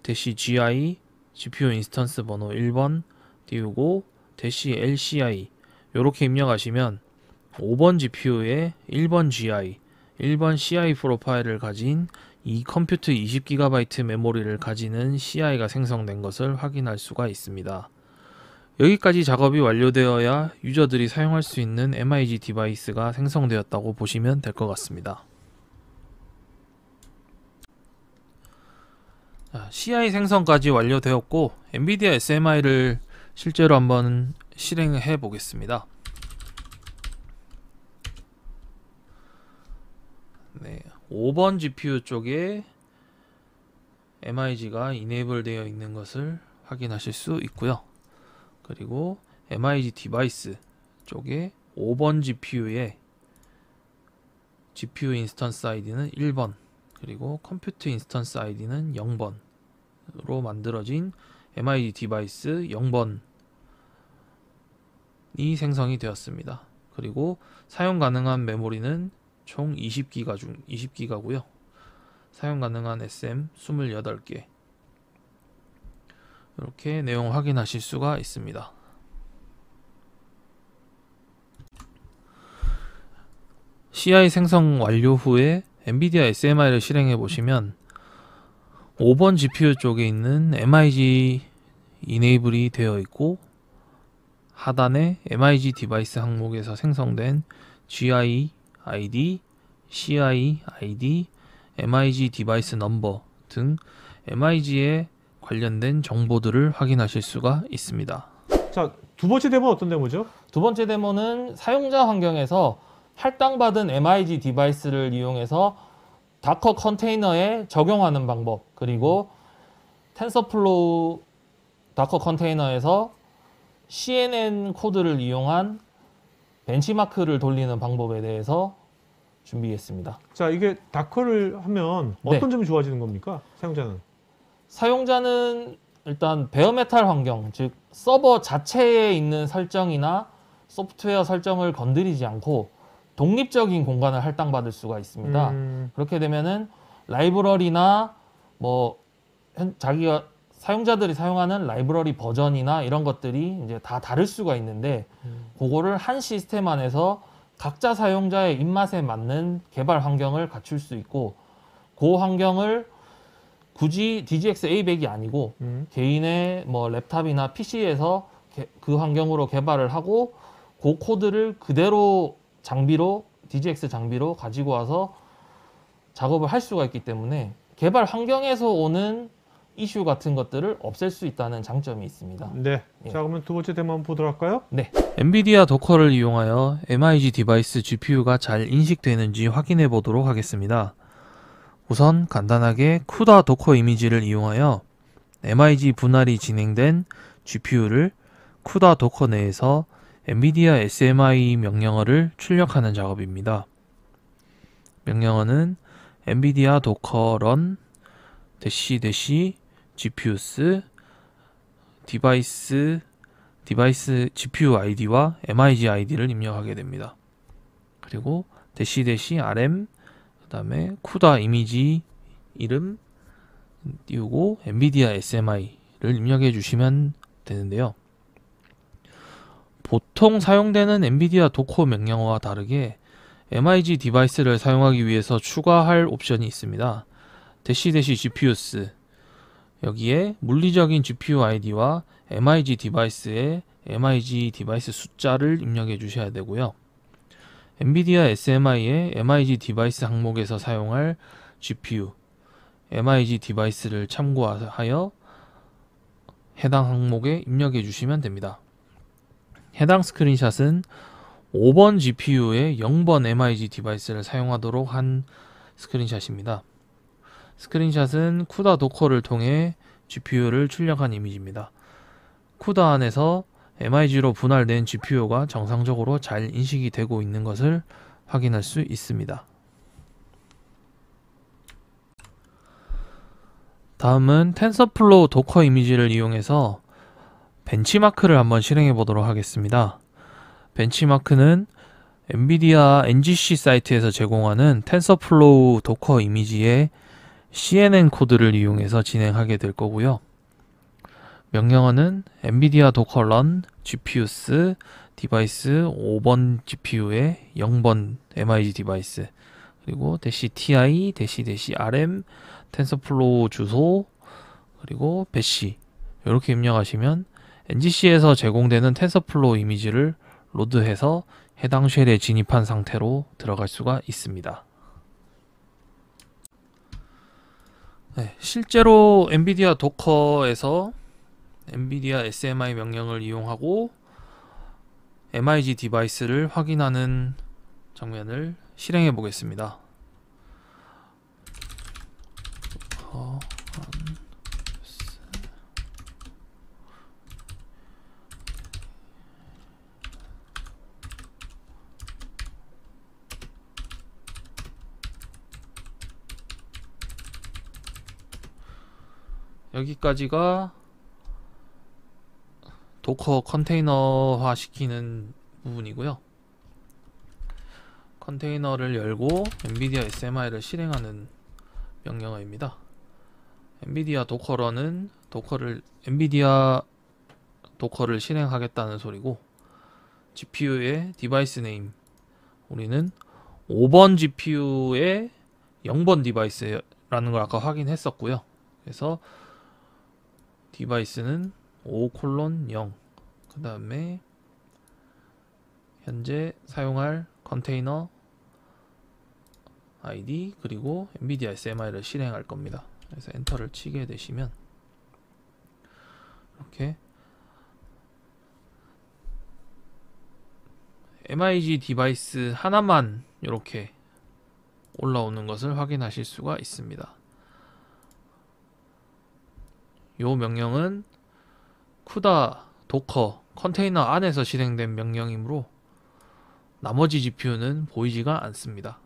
-gi GPU 인스턴스 번호 1번 띄우고 -lci 이렇게 입력하시면 5번 GPU에 1번 GI 1번 CI 프로파일을 가진 이 컴퓨터 20GB 메모리를 가지는 CI가 생성된 것을 확인할 수가 있습니다. 여기까지 작업이 완료되어야 유저들이 사용할 수 있는 MIG 디바이스가 생성되었다고 보시면 될 것 같습니다. CI 생성까지 완료되었고 NVIDIA SMI를 실제로 한번 실행해 보겠습니다. 네, 5번 GPU 쪽에 MIG가 이네이블 되어 있는 것을 확인하실 수 있고요. 그리고 MIG 디바이스 쪽에 5번 GPU에 GPU 인스턴스 아이디는 1번, 그리고 컴퓨터 인스턴스 아이디는 0번으로 만들어진 MIG 디바이스 0번이 생성이 되었습니다. 그리고 사용 가능한 메모리는 총 20기가 중 20기가고요. 사용 가능한 SM 28개. 이렇게 내용 확인하실 수가 있습니다. CI 생성 완료 후에 엔비디아 SMI를 실행해 보시면 5번 GPU 쪽에 있는 MIG 이네이블이 되어 있고, 하단에 MIG 디바이스 항목에서 생성된 GI ID, CI ID, MIG 디바이스 넘버 등 MIG에 관련된 정보들을 확인하실 수가 있습니다. 자, 두 번째 데모는 어떤 데모죠? 두 번째 데모는 사용자 환경에서 할당받은 MIG 디바이스를 이용해서 다커 컨테이너에 적용하는 방법, 그리고 텐서플로우 다커 컨테이너에서 CNN 코드를 이용한 벤치마크를 돌리는 방법에 대해서 준비했습니다. 자, 이게 다커를 하면 어떤 네. 점이 좋아지는 겁니까? 사용자는? 사용자는 일단 베어메탈 환경, 즉 서버 자체에 있는 설정이나 소프트웨어 설정을 건드리지 않고 독립적인 공간을 할당받을 수가 있습니다. 그렇게 되면은 라이브러리나 뭐 자기가 사용자들이 사용하는 라이브러리 버전이나 이런 것들이 이제 다 다를 수가 있는데, 그거를 한 시스템 안에서 각자 사용자의 입맛에 맞는 개발 환경을 갖출 수 있고, 그 환경을 굳이 DGX A100이 아니고 개인의 뭐 랩탑이나 PC에서 그 환경으로 개발을 하고, 그 코드를 그대로 장비로 DGX 장비로 가지고 와서 작업을 할 수가 있기 때문에 개발 환경에서 오는 이슈 같은 것들을 없앨 수 있다는 장점이 있습니다. 네. 예. 자, 그러면 두 번째 데모 한번 보도록 할까요? 네. 엔비디아 도커를 이용하여 MIG 디바이스 GPU가 잘 인식되는지 확인해 보도록 하겠습니다. 우선 간단하게 쿠다 도커 이미지를 이용하여 MIG 분할이 진행된 GPU를 쿠다 도커 내에서 엔비디아 SMI 명령어를 출력하는 작업입니다. 명령어는 엔비디아 도커 run -GPUs 디바이스 GPU ID와 MIG ID를 입력하게 됩니다. 그리고 -rm 그 다음에 쿠다 이미지 이름 띄우고 엔비디아 SMI를 입력해 주시면 되는데요. 보통 사용되는 엔비디아 도커 명령어와 다르게 MIG 디바이스를 사용하기 위해서 추가할 옵션이 있습니다. -GPUs 여기에 물리적인 GPU ID와 MIG 디바이스의 MIG 디바이스 숫자를 입력해 주셔야 되고요. 엔비디아 SMI의 MIG 디바이스 항목에서 사용할 GPU, MIG 디바이스를 참고하여 해당 항목에 입력해 주시면 됩니다. 해당 스크린샷은 5번 GPU의 0번 MIG 디바이스를 사용하도록 한 스크린샷입니다. 스크린샷은 쿠다 도커를 통해 GPU를 출력한 이미지입니다. 쿠다 안에서 MIG로 분할된 GPU가 정상적으로 잘 인식이 되고 있는 것을 확인할 수 있습니다. 다음은 텐서플로우 도커 이미지를 이용해서 벤치마크를 한번 실행해 보도록 하겠습니다. 벤치마크는 엔비디아 NGC 사이트에서 제공하는 텐서플로우 도커 이미지의 CNN 코드를 이용해서 진행하게 될 거고요. 명령어는 엔비디아 도커 run GPUs 디바이스 5번 GPU의 0번 MIG 디바이스 그리고 -ti -rm 텐서플로우 주소 그리고 배시 이렇게 입력하시면 NGC에서 제공되는 텐서플로우 이미지를 로드해서 해당 쉘에 진입한 상태로 들어갈 수가 있습니다. 네, 실제로 엔비디아 도커에서 엔비디아 SMI 명령을 이용하고 MIG 디바이스를 확인하는 장면을 실행해 보겠습니다. 도커 여기까지가 도커 컨테이너화 시키는 부분이고요. 컨테이너를 열고 엔비디아 SMI를 실행하는 명령어입니다. 엔비디아 도커런은 엔비디아 도커를 실행하겠다는 소리고, GPU의 디바이스 네임, 우리는 5번 GPU의 0번 디바이스라는 걸 아까 확인했었고요. 그래서 디바이스는 5:0, 그 다음에 현재 사용할 컨테이너 ID 그리고 엔비디아 SMI를 실행할 겁니다. 그래서 엔터를 치게 되시면 이렇게 MIG 디바이스 하나만 이렇게 올라오는 것을 확인하실 수가 있습니다. 이 명령은 쿠다 도커 컨테이너 안에서 실행된 명령이므로 나머지 GPU는 보이지가 않습니다.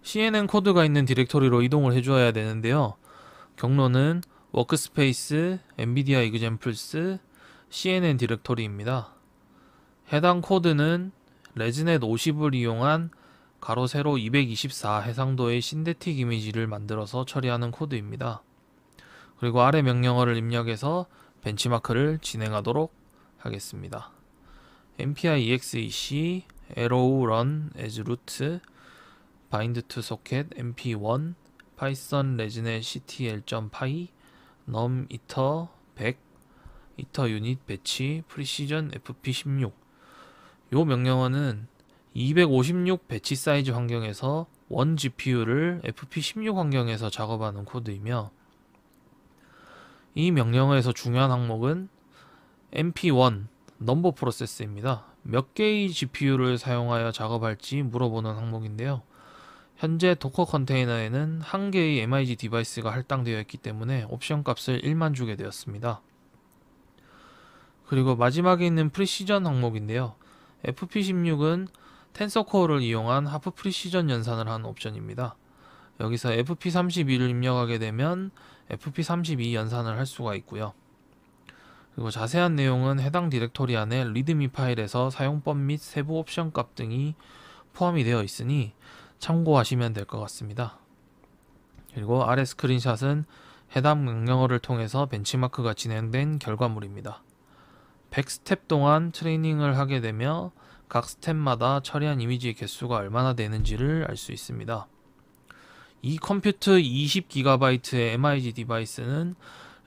CNN 코드가 있는 디렉토리로 이동을 해줘야 되는데요. 경로는 워크스페이스, 엔비디아 이그젠플스, CNN 디렉토리입니다. 해당 코드는 레즈넷 50을 이용한 가로 세로 224 해상도의 신데틱 이미지를 만들어서 처리하는 코드입니다. 그리고 아래 명령어를 입력해서 벤치마크를 진행하도록 하겠습니다. MPI exec arrow run as root bind to socket mp1 python regnet ctl.py num iter 100 iter unit batch precision fp16. 요 명령어는 256 배치 사이즈 환경에서 원 GPU를 fp16 환경에서 작업하는 코드이며, 이 명령어에서 중요한 항목은 mp1 넘버 프로세스입니다. 몇 개의 GPU를 사용하여 작업할지 물어보는 항목인데요. 현재 도커 컨테이너에는 한 개의 MIG 디바이스가 할당되어 있기 때문에 옵션 값을 1만 주게 되었습니다. 그리고 마지막에 있는 프리시전 항목인데요. fp16은 텐서코어를 이용한 하프 프리시전 연산을 하는 옵션입니다. 여기서 fp32를 입력하게 되면 fp32 연산을 할 수가 있고요. 그리고 자세한 내용은 해당 디렉토리 안에 리드미 파일에서 사용법 및 세부 옵션 값 등이 포함이 되어 있으니 참고하시면 될 것 같습니다. 그리고 아래 스크린샷은 해당 명령어를 통해서 벤치마크가 진행된 결과물입니다. 100스텝 동안 트레이닝을 하게 되며 각 스텝마다 처리한 이미지의 개수가 얼마나 되는지를 알 수 있습니다. 이 컴퓨트 20GB의 MIG 디바이스는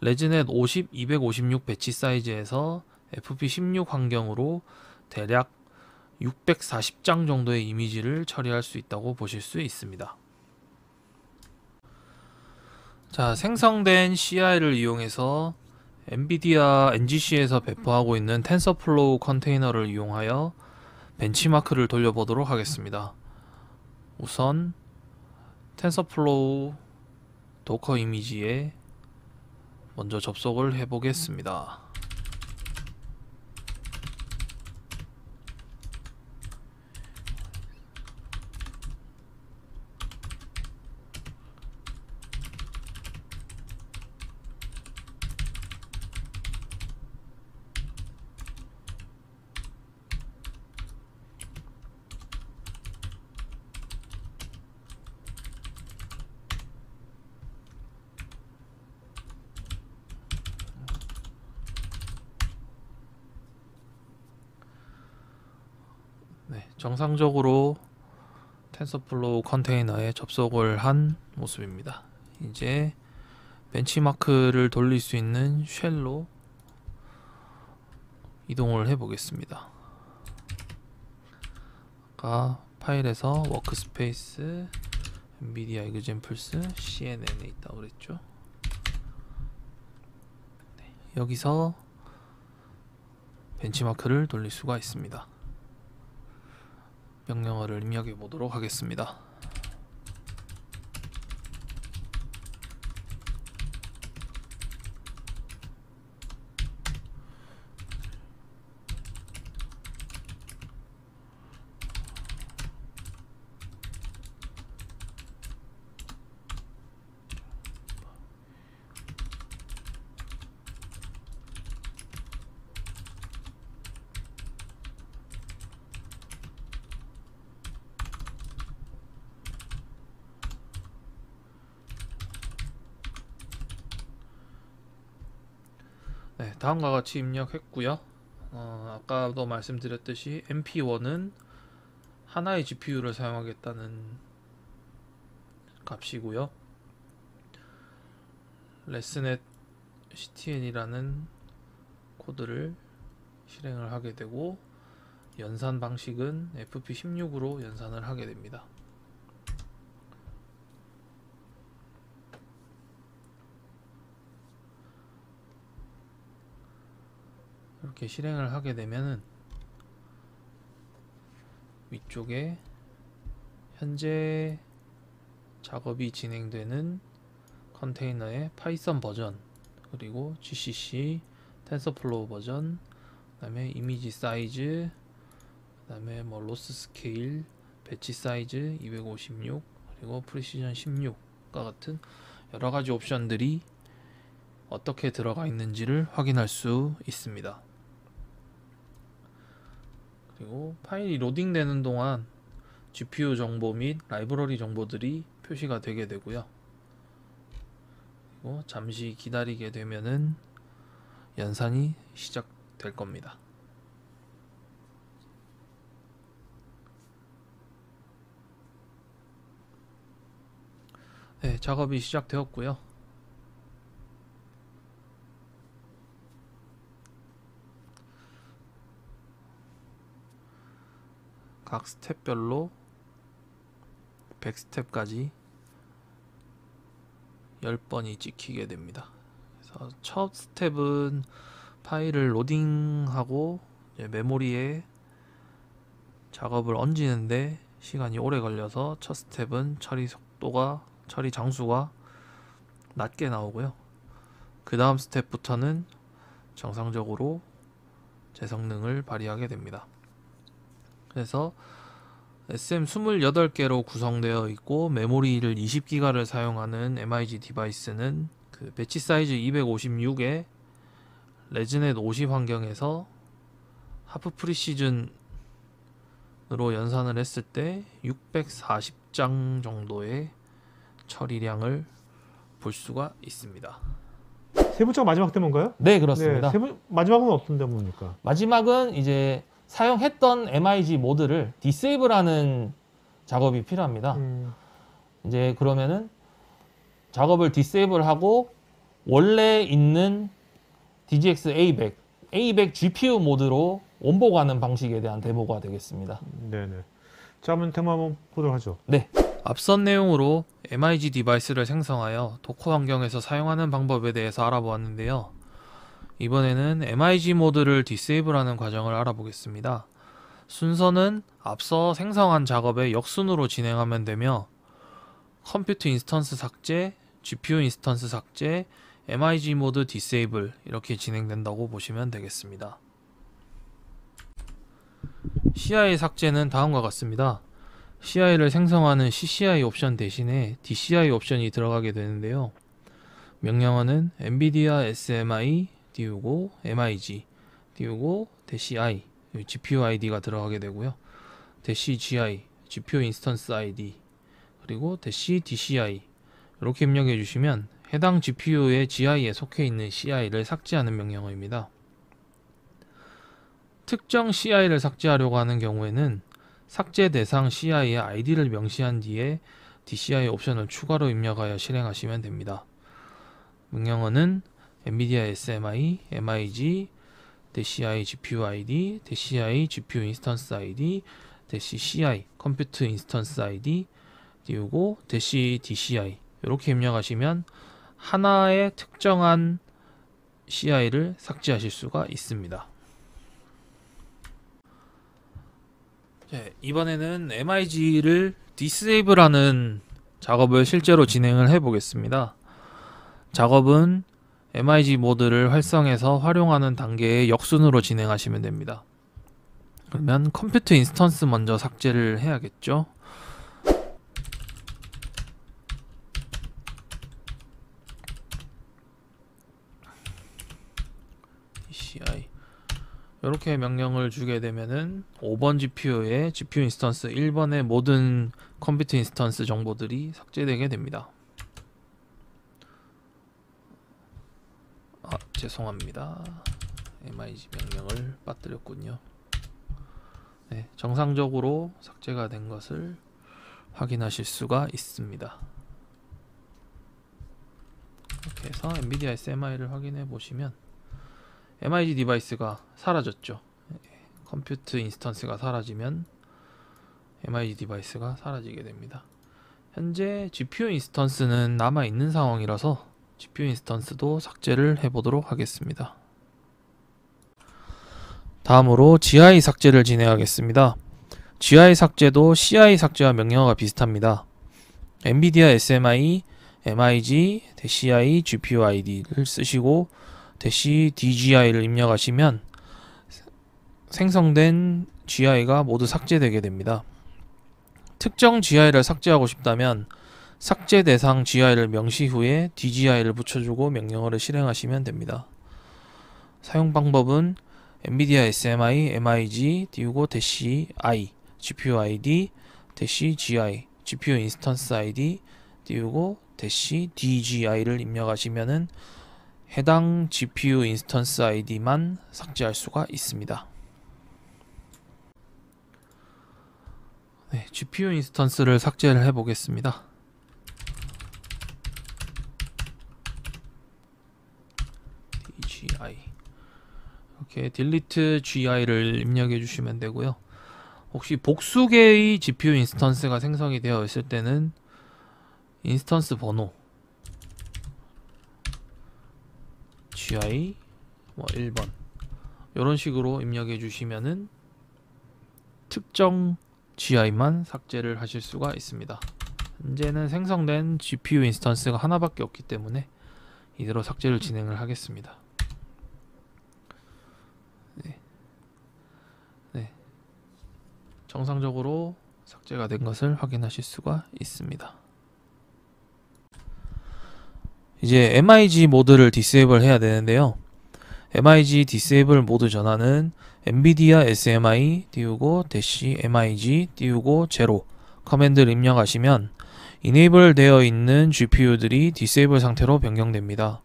레즈넷 50, 256 배치 사이즈에서 FP16 환경으로 대략 640장 정도의 이미지를 처리할 수 있다고 보실 수 있습니다. 자, 생성된 CI를 이용해서 엔비디아 NGC에서 배포하고 있는 텐서플로우 컨테이너를 이용하여 벤치마크를 돌려보도록 하겠습니다. 우선 텐서플로우 도커 이미지에 먼저 접속을 해보겠습니다. 네, 정상적으로 텐서플로우 컨테이너에 접속을 한 모습입니다. 이제 벤치마크를 돌릴 수 있는 쉘로 이동을 해 보겠습니다. 아까 파일에서 워크스페이스 엔비디아 이그젠플스 CNN에 있다고 그랬죠. 네, 여기서 벤치마크를 돌릴 수가 있습니다. 명령어를 입력해 보도록 하겠습니다. 네, 다음과 같이 입력했고요. 아까도 말씀드렸듯이 MP1은 하나의 GPU를 사용하겠다는 값이고요. 레스넷 CTN이라는 코드를 실행을 하게 되고, 연산 방식은 FP16으로 연산을 하게 됩니다. 이렇게 실행을 하게 되면은 위쪽에 현재 작업이 진행되는 컨테이너의 파이썬 버전, 그리고 GCC, 텐서플로우 버전, 그 다음에 이미지 사이즈, 그 다음에 뭐 로스 스케일, 배치 사이즈 256, 그리고 프리시전 16과 같은 여러가지 옵션들이 어떻게 들어가 있는지를 확인할 수 있습니다. 그리고 파일이 로딩되는 동안 GPU 정보 및 라이브러리 정보들이 표시가 되게 되고요. 그리고 잠시 기다리게 되면은 연산이 시작될 겁니다. 네, 작업이 시작되었고요. 각 스텝별로 100스텝까지 10번이 찍히게 됩니다. 그래서 첫 스텝은 파일을 로딩하고 메모리에 작업을 얹는데 시간이 오래 걸려서 첫 스텝은 처리 장수가 낮게 나오고요. 그 다음 스텝부터는 정상적으로 제 성능을 발휘하게 됩니다. 그래서 SM28개로 구성되어 있고 메모리를 20기가를 사용하는 MIG 디바이스는 그 배치 사이즈 256에 레즈넷 50 환경에서 하프 프리시즌으로 연산을 했을 때 640장 정도의 처리량을 볼 수가 있습니다. 세 번째가 마지막 데모인가요? 네, 그렇습니다. 네, 마지막은 어떤 데모입니까? 마지막은 이제 사용했던 MIG 모드를 디세이블하는 작업이 필요합니다. 이제 그러면은 작업을 디세이블하고 원래 있는 DGX A100 GPU 모드로 원복하는 방식에 대한 데모가 되겠습니다. 네네. 자, 한번 데모 한번 보도록 하죠. 네. 앞선 내용으로 MIG 디바이스를 생성하여 도커 환경에서 사용하는 방법에 대해서 알아보았는데요. 이번에는 MIG 모드를 디세이블하는 과정을 알아보겠습니다. 순서는 앞서 생성한 작업의 역순으로 진행하면 되며, 컴퓨터 인스턴스 삭제, GPU 인스턴스 삭제, MIG 모드 디세이블 이렇게 진행된다고 보시면 되겠습니다. CI 삭제는 다음과 같습니다. CI를 생성하는 CCI 옵션 대신에 DCI 옵션이 들어가게 되는데요. 명령어는 NVIDIA SMI 띄우고 MIG 띄우고 -i GPU ID가 들어가게 되고요. -gi GPU 인스턴스 ID 그리고 -dci 이렇게 입력해 주시면 해당 GPU의 GI에 속해 있는 CI를 삭제하는 명령어입니다. 특정 CI를 삭제하려고 하는 경우에는 삭제 대상 CI의 ID를 명시한 뒤에 DCI 옵션을 추가로 입력하여 실행하시면 됩니다. 명령어는 NVIDIA SMI, MIG, -ci GPU ID, -ci GPU 인스턴스 ID, -ci 컴퓨터 인스턴스 ID 띄우고 -dci 이렇게 입력하시면 하나의 특정한 CI를 삭제하실 수가 있습니다. 이번에는 MIG를 디세이블하는 작업을 실제로 진행을 해 보겠습니다. 작업은 MIG 모드를 활성해서 활용하는 단계의 역순으로 진행하시면 됩니다. 그러면 컴퓨터 인스턴스 먼저 삭제를 해야겠죠. CI 이렇게 명령을 주게 되면은 5번 GPU의 GPU 인스턴스 1번의 모든 컴퓨터 인스턴스 정보들이 삭제되게 됩니다. 죄송합니다. MIG 명령을 빠뜨렸군요. 네, 정상적으로 삭제가 된 것을 확인하실 수가 있습니다. 이렇게 해서 엔비디아 SMI를 확인해 보시면 MIG 디바이스가 사라졌죠. 컴퓨터 인스턴스가 사라지면 MIG 디바이스가 사라지게 됩니다. 현재 GPU 인스턴스는 남아 있는 상황이라서 GPU 인스턴스도 삭제를 해보도록 하겠습니다. 다음으로 GI 삭제를 진행하겠습니다. GI 삭제도 CI 삭제와 명령어가 비슷합니다. NVIDIA SMI, MIG, -i, GPU ID를 쓰시고 -dgi를 입력하시면 생성된 GI가 모두 삭제되게 됩니다. 특정 GI를 삭제하고 싶다면 삭제 대상 GI를 명시 후에 DGI를 붙여주고 명령어를 실행하시면 됩니다. 사용 방법은 NVIDIA SMI, MIG, 띄우고 -i, GPU ID, -gi, GPU 인스턴스 ID, 띄우고 -dgi를 입력하시면은 해당 GPU 인스턴스 ID만 삭제할 수가 있습니다. 네, GPU 인스턴스를 삭제를 해보겠습니다. DGI 이렇게 delete GI를 입력해 주시면 되고요. 혹시 복수 개의 GPU 인스턴스가 생성이 되어 있을 때는 인스턴스 번호 GI 1번 이런 식으로 입력해 주시면은 특정 GI만 삭제를 하실 수가 있습니다. 현재는 생성된 GPU 인스턴스가 하나밖에 없기 때문에 이대로 삭제를 진행을 하겠습니다. 네. 정상적으로 삭제가 된 것을 확인하실 수가 있습니다. 이제 MIG 모드를 디세이블 해야 되는데요. MIG 디세이블 모드 전환은 NVIDIA SMI 띄우고 -MIG 띄우고 0 커맨드를 입력하시면 이네이블 되어 있는 GPU들이 디세이블 상태로 변경됩니다.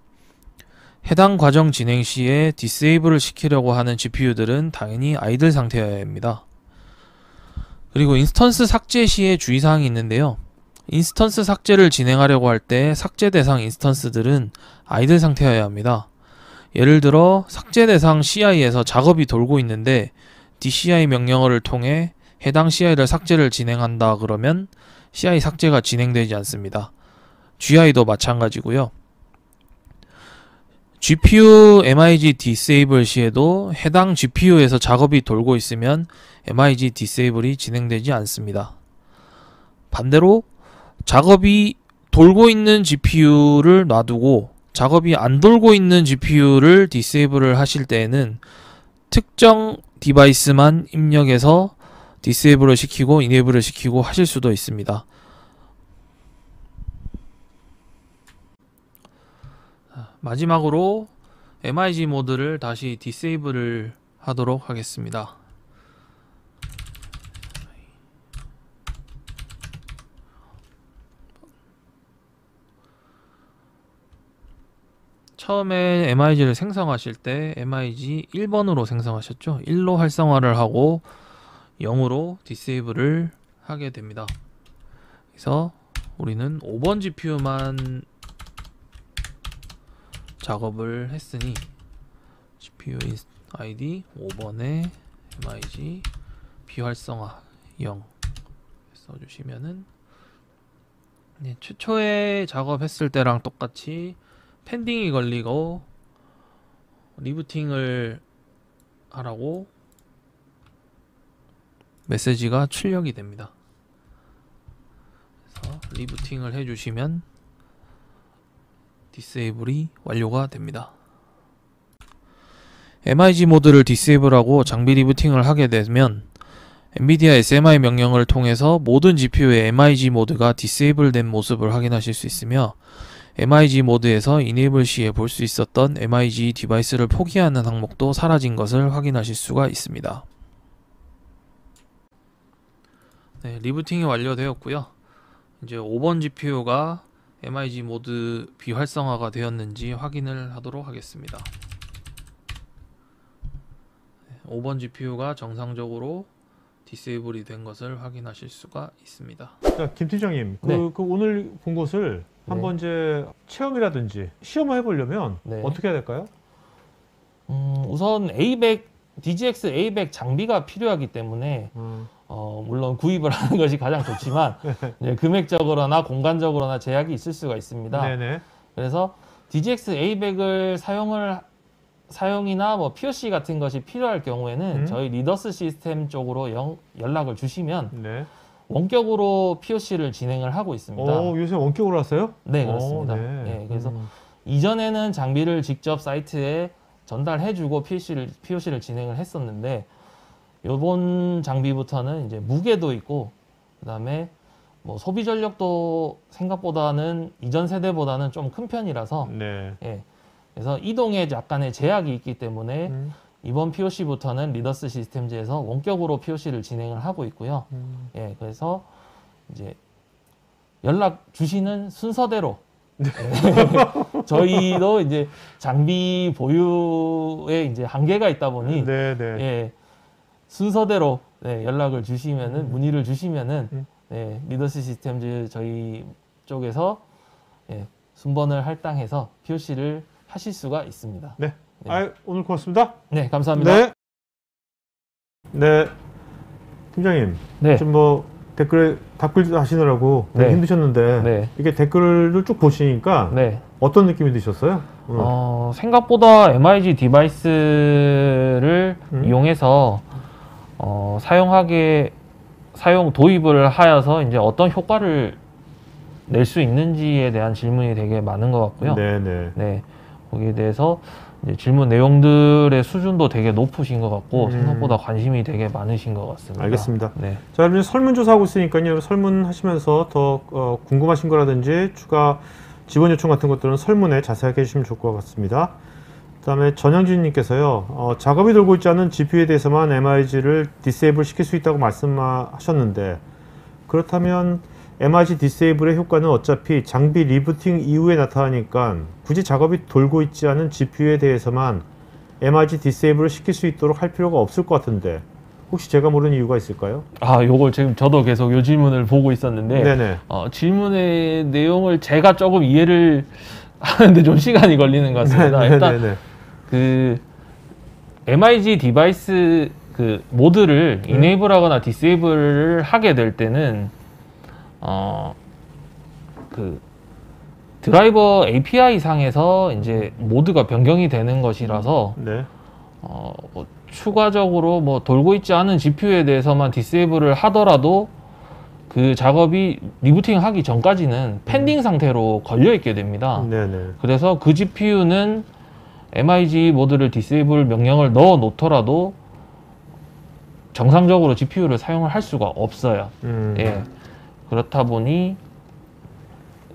해당 과정 진행 시에 디세이블을 시키려고 하는 GPU들은 당연히 아이들 상태여야 합니다. 그리고 인스턴스 삭제 시에 주의사항이 있는데요. 인스턴스 삭제를 진행하려고 할 때 삭제 대상 인스턴스들은 아이들 상태여야 합니다. 예를 들어 삭제 대상 CI에서 작업이 돌고 있는데 DCI 명령어를 통해 해당 CI를 삭제를 진행한다 그러면 CI 삭제가 진행되지 않습니다. GI도 마찬가지고요. GPU MIG 디세이블 시에도 해당 GPU에서 작업이 돌고 있으면 MIG 디세이블이 진행되지 않습니다. 반대로 작업이 돌고 있는 GPU를 놔두고 작업이 안 돌고 있는 GPU를 디세이블을 하실 때에는 특정 디바이스만 입력해서 디세이블을 시키고 이네이블을 시키고 하실 수도 있습니다. 마지막으로 MIG 모드를 다시 디세이블을 하도록 하겠습니다. 처음에 MIG를 생성하실 때 MIG 1번으로 생성하셨죠. 1로 활성화를 하고 0으로 디세이블을 하게 됩니다. 그래서 우리는 5번 GPU만 작업을 했으니 GPU ID 5번에 MIG 비활성화 0 써주시면은 최초에 작업했을 때랑 똑같이 펜딩이 걸리고 리부팅을 하라고 메시지가 출력이 됩니다. 그래서 리부팅을 해주시면 디세이블이 완료가 됩니다. MIG 모드를 디세이블하고 장비 리부팅을 하게 되면 엔비디아 SMI 명령을 통해서 모든 GPU의 MIG 모드가 디세이블 된 모습을 확인하실 수 있으며 MIG 모드에서 이네이블 시에 볼 수 있었던 MIG 디바이스를 포기하는 항목도 사라진 것을 확인하실 수가 있습니다. 네, 리부팅이 완료되었고요. 이제 5번 GPU가 MIG 모드 비활성화가 되었는지 확인을 하도록 하겠습니다. 5번 GPU가 정상적으로 디세이블이 된 것을 확인하실 수가 있습니다. 자, 김 팀장님, 그 오늘 본 것을 한번 이제 체험이라든지 시험을 해보려면 어떻게 해야 될까요? 우선 A100, DGX A100 장비가 필요하기 때문에 물론 구입을 하는 것이 가장 좋지만 이제 금액적으로나 공간적으로나 제약이 있을 수가 있습니다. 네네. 그래서 DGX A100을 사용이나 뭐 POC 같은 것이 필요할 경우에는 저희 리더스 시스템 쪽으로 연락을 주시면 원격으로 POC를 진행을 하고 있습니다. 요새 원격으로 하세요? 네, 그렇습니다. 네, 그래서 이전에는 장비를 직접 사이트에 전달해주고 POC를 진행을 했었는데 이번 장비부터는 이제 무게도 있고 그다음에 뭐 소비 전력도 생각보다는 이전 세대보다는 좀 큰 편이라서 예, 그래서 이동에 약간의 제약이 있기 때문에 이번 POC부터는 리더스 시스템즈에서 원격으로 POC를 진행을 하고 있고요. 예, 그래서 이제 연락 주시는 순서대로 저희도 이제 장비 보유에 이제 한계가 있다 보니 예, 순서대로 연락을 주시면은 문의를 주시면은 리더스 시스템즈 저희 쪽에서 순번을 할당해서 POC를 하실 수가 있습니다. 네. 오늘 고맙습니다. 네, 감사합니다. 네. 팀장님. 지금 뭐 댓글에 답글 하시느라고 힘드셨는데 이게 댓글을 쭉 보시니까 어떤 느낌이 드셨어요? 생각보다 MIG 디바이스를 이용해서 도입을 하여서 이제 어떤 효과를 낼 수 있는지에 대한 질문이 되게 많은 것 같고요. 네, 거기에 대해서 이제 질문 내용들의 수준도 되게 높으신 것 같고 생각보다 관심이 되게 많으신 것 같습니다. 알겠습니다. 자, 그러면 설문조사하고 있으니까요. 설문하시면서 더 궁금하신 거라든지 추가 지원 요청 같은 것들은 설문에 자세하게 해주시면 좋을 것 같습니다. 그 다음에 전영진님께서요. 작업이 돌고 있지 않은 GPU에 대해서만 MIG를 디세이블 시킬 수 있다고 말씀하셨는데 그렇다면 MIG 디세이블의 효과는 어차피 장비 리부팅 이후에 나타나니까 굳이 작업이 돌고 있지 않은 GPU에 대해서만 MIG 디세이블을 시킬 수 있도록 할 필요가 없을 것 같은데 혹시 제가 모르는 이유가 있을까요? 요걸 지금 저도 계속 이 질문을 보고 있었는데 질문의 내용을 제가 조금 이해를 하는데 좀 시간이 걸리는 것 같습니다. 일단 그 MIG 디바이스 그 모드를 이네이블하거나 디세이블을 하게 될 때는 그 드라이버 API 상에서 이제 모드가 변경이 되는 것이라서 뭐 추가적으로 뭐 돌고 있지 않은 GPU에 대해서만 디세이블을 하더라도 그 작업이 리부팅 하기 전까지는 펜딩 상태로 걸려 있게 됩니다. 그래서 그 GPU는 MIG 모드를 디세이블 명령을 넣어 놓더라도 정상적으로 GPU를 사용을 할 수가 없어요. 예. 그렇다 보니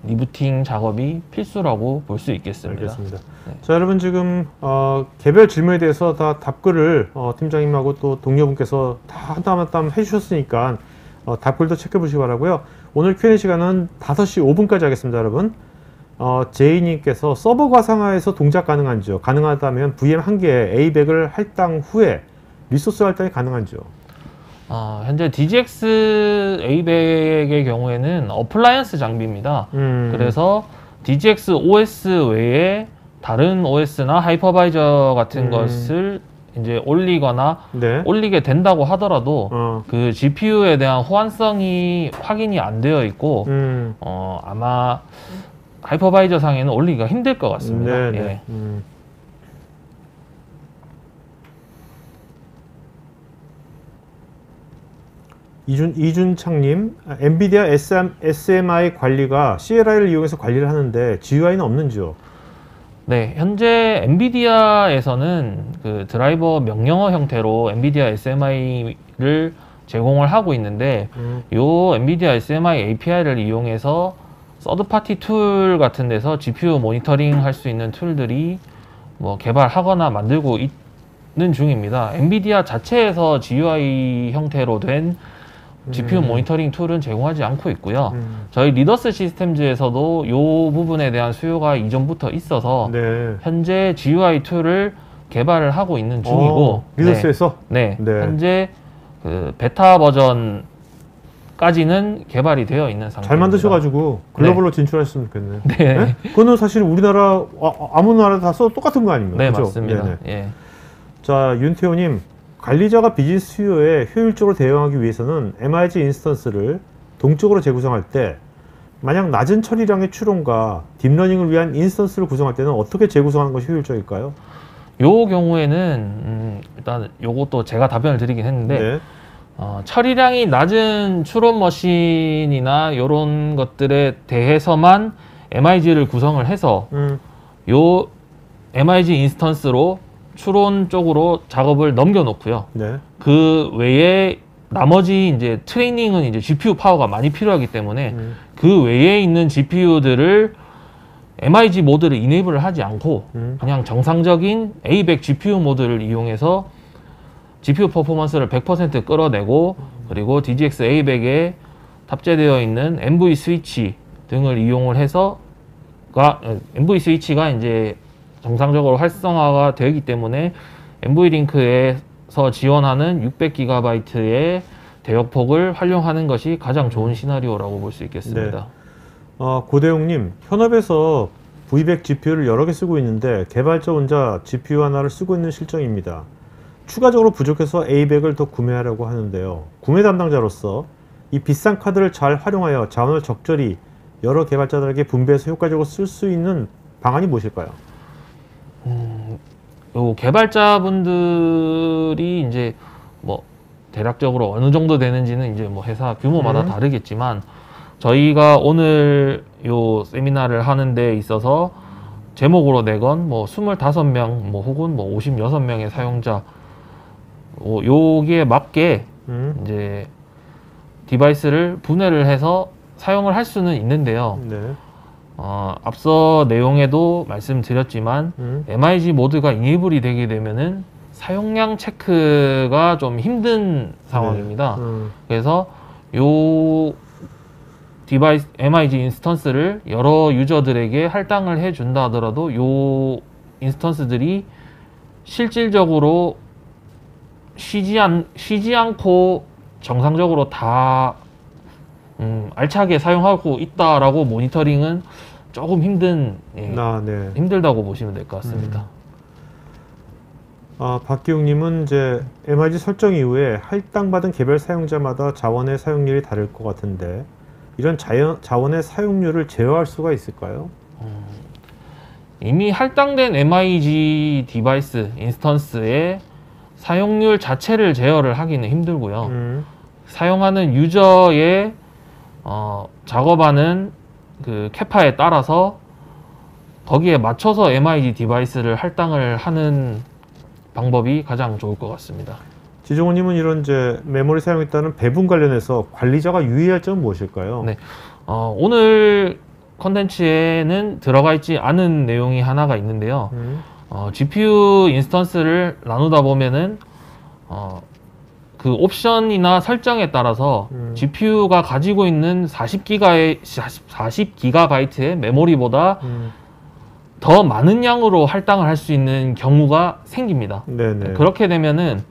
리부팅 작업이 필수라고 볼 수 있겠습니다. 알겠습니다. 자, 여러분 지금 개별 질문에 대해서 다 답글을 팀장님하고 또 동료분께서 다 한 땀 한 땀 해주셨으니까 답글도 체크해 보시기 바라고요. 오늘 Q&A 시간은 5시 5분까지 하겠습니다, 여러분. 제이님께서 서버 가상화에서 동작 가능한지요? 가능하다면 VM 1개에 A100을 할당 후에 리소스 할당이 가능한지요? 현재 DGX A100의 경우에는 어플라이언스 장비입니다. 그래서 DGX OS 외에 다른 OS나 하이퍼바이저 같은 것을 이제 올리거나 올리게 된다고 하더라도 그 GPU에 대한 호환성이 확인이 안 되어 있고 아마 하이퍼바이저 상에는 올리기가 힘들 것 같습니다. 예. 이준창님, 엔비디아 SMI 관리가 CLI를 이용해서 관리를 하는데 GUI는 없는지요? 네, 현재 엔비디아에서는 그 드라이버 명령어 형태로 엔비디아 SMI를 제공을 하고 있는데 요 엔비디아 SMI API를 이용해서 서드파티 툴 같은 데서 GPU 모니터링 할 수 있는 툴들이 뭐 개발하거나 만들고 있는 중입니다. 엔비디아 자체에서 GUI 형태로 된 GPU 모니터링 툴은 제공하지 않고 있고요. 저희 리더스 시스템즈에서도 요 부분에 대한 수요가 이전부터 있어서 네. 현재 GUI 툴을 개발을 하고 있는 중이고 리더스에서? 네, 네. 현재 그 베타 버전까지는 개발이 되어 있는 상태입니다. 잘 만드셔가지고 글로벌로 진출하셨으면 좋겠네요. 네. 네? 그거는 사실 우리나라 아무 나라 다 써도 똑같은 거 아닙니까? 네, 그죠? 맞습니다. 네네. 예. 자, 윤태호님, 관리자가 비즈니스 수요에 효율적으로 대응하기 위해서는 MIG 인스턴스를 동적으로 재구성할 때 만약 낮은 처리량의 추론과 딥러닝을 위한 인스턴스를 구성할 때는 어떻게 재구성하는 것이 효율적일까요? 요 경우에는 일단 요것도 제가 답변을 드리긴 했는데 네. 처리량이 낮은 추론 머신이나 이런 것들에 대해서만 MIG를 구성을 해서 요 MIG 인스턴스로 추론 쪽으로 작업을 넘겨놓고요. 네. 그 외에 나머지 이제 트레이닝은 이제 GPU 파워가 많이 필요하기 때문에 그 외에 있는 GPU들을 MIG 모드를 이네이블을 하지 않고 그냥 정상적인 A100 GPU 모드를 이용해서 GPU 퍼포먼스를 100% 끌어내고 그리고 DGX A100에 탑재되어 있는 NV 스위치 등을 이용을 해서 NV 스위치가 이제 정상적으로 활성화가 되기 때문에 NV링크에서 지원하는 600GB의 대역폭을 활용하는 것이 가장 좋은 시나리오라고 볼 수 있겠습니다. 네. 고대용님, 현업에서 V100 GPU를 여러 개 쓰고 있는데 개발자 혼자 GPU 하나를 쓰고 있는 실정입니다. 추가적으로 부족해서 A100을 더 구매하려고 하는데요. 구매 담당자로서 이 비싼 카드를 잘 활용하여 자원을 적절히 여러 개발자들에게 분배해서 효과적으로 쓸 수 있는 방안이 무엇일까요? 요 개발자분들이 이제 뭐 대략적으로 어느 정도 되는지는 이제 뭐 회사 규모마다 다르겠지만 저희가 오늘 요 세미나를 하는 데 있어서 제목으로 내건 뭐 25명 뭐 혹은 뭐 56명의 사용자 요기에 맞게 이제 디바이스를 분해를 해서 사용을 할 수는 있는데요. 네. 앞서 내용에도 말씀드렸지만 MIG 모드가 이네이블이 되게 되면은 사용량 체크가 좀 힘든 상황입니다. 그래서 요 디바이스 MIG 인스턴스를 여러 유저들에게 할당을 해 준다 하더라도 요 인스턴스들이 실질적으로 쉬지 않고 정상적으로 다 알차게 사용하고 있다라고 모니터링은 조금 힘들다고 보시면 될 것 같습니다. 박기웅님은 이제 MIG 설정 이후에 할당받은 개별 사용자마다 자원의 사용률이 다를 것 같은데 이런 자원의 사용률을 제어할 수가 있을까요? 이미 할당된 MIG 디바이스 인스턴스의 사용률 자체를 제어를 하기는 힘들고요. 사용하는 유저의 작업하는 그 캐파에 따라서 거기에 맞춰서 MIG 디바이스를 할당을 하는 방법이 가장 좋을 것 같습니다. 지종호님은 이런 이제 메모리 사용에 따른 배분 관련해서 관리자가 유의할 점은 무엇일까요? 네, 오늘 컨텐츠에는 들어가 있지 않은 내용이 하나가 있는데요. GPU 인스턴스를 나누다 보면은 그 옵션이나 설정에 따라서 GPU가 가지고 있는 40GB의 메모리보다 더 많은 양으로 할당을 할 수 있는 경우가 생깁니다. 네네. 그렇게 되면은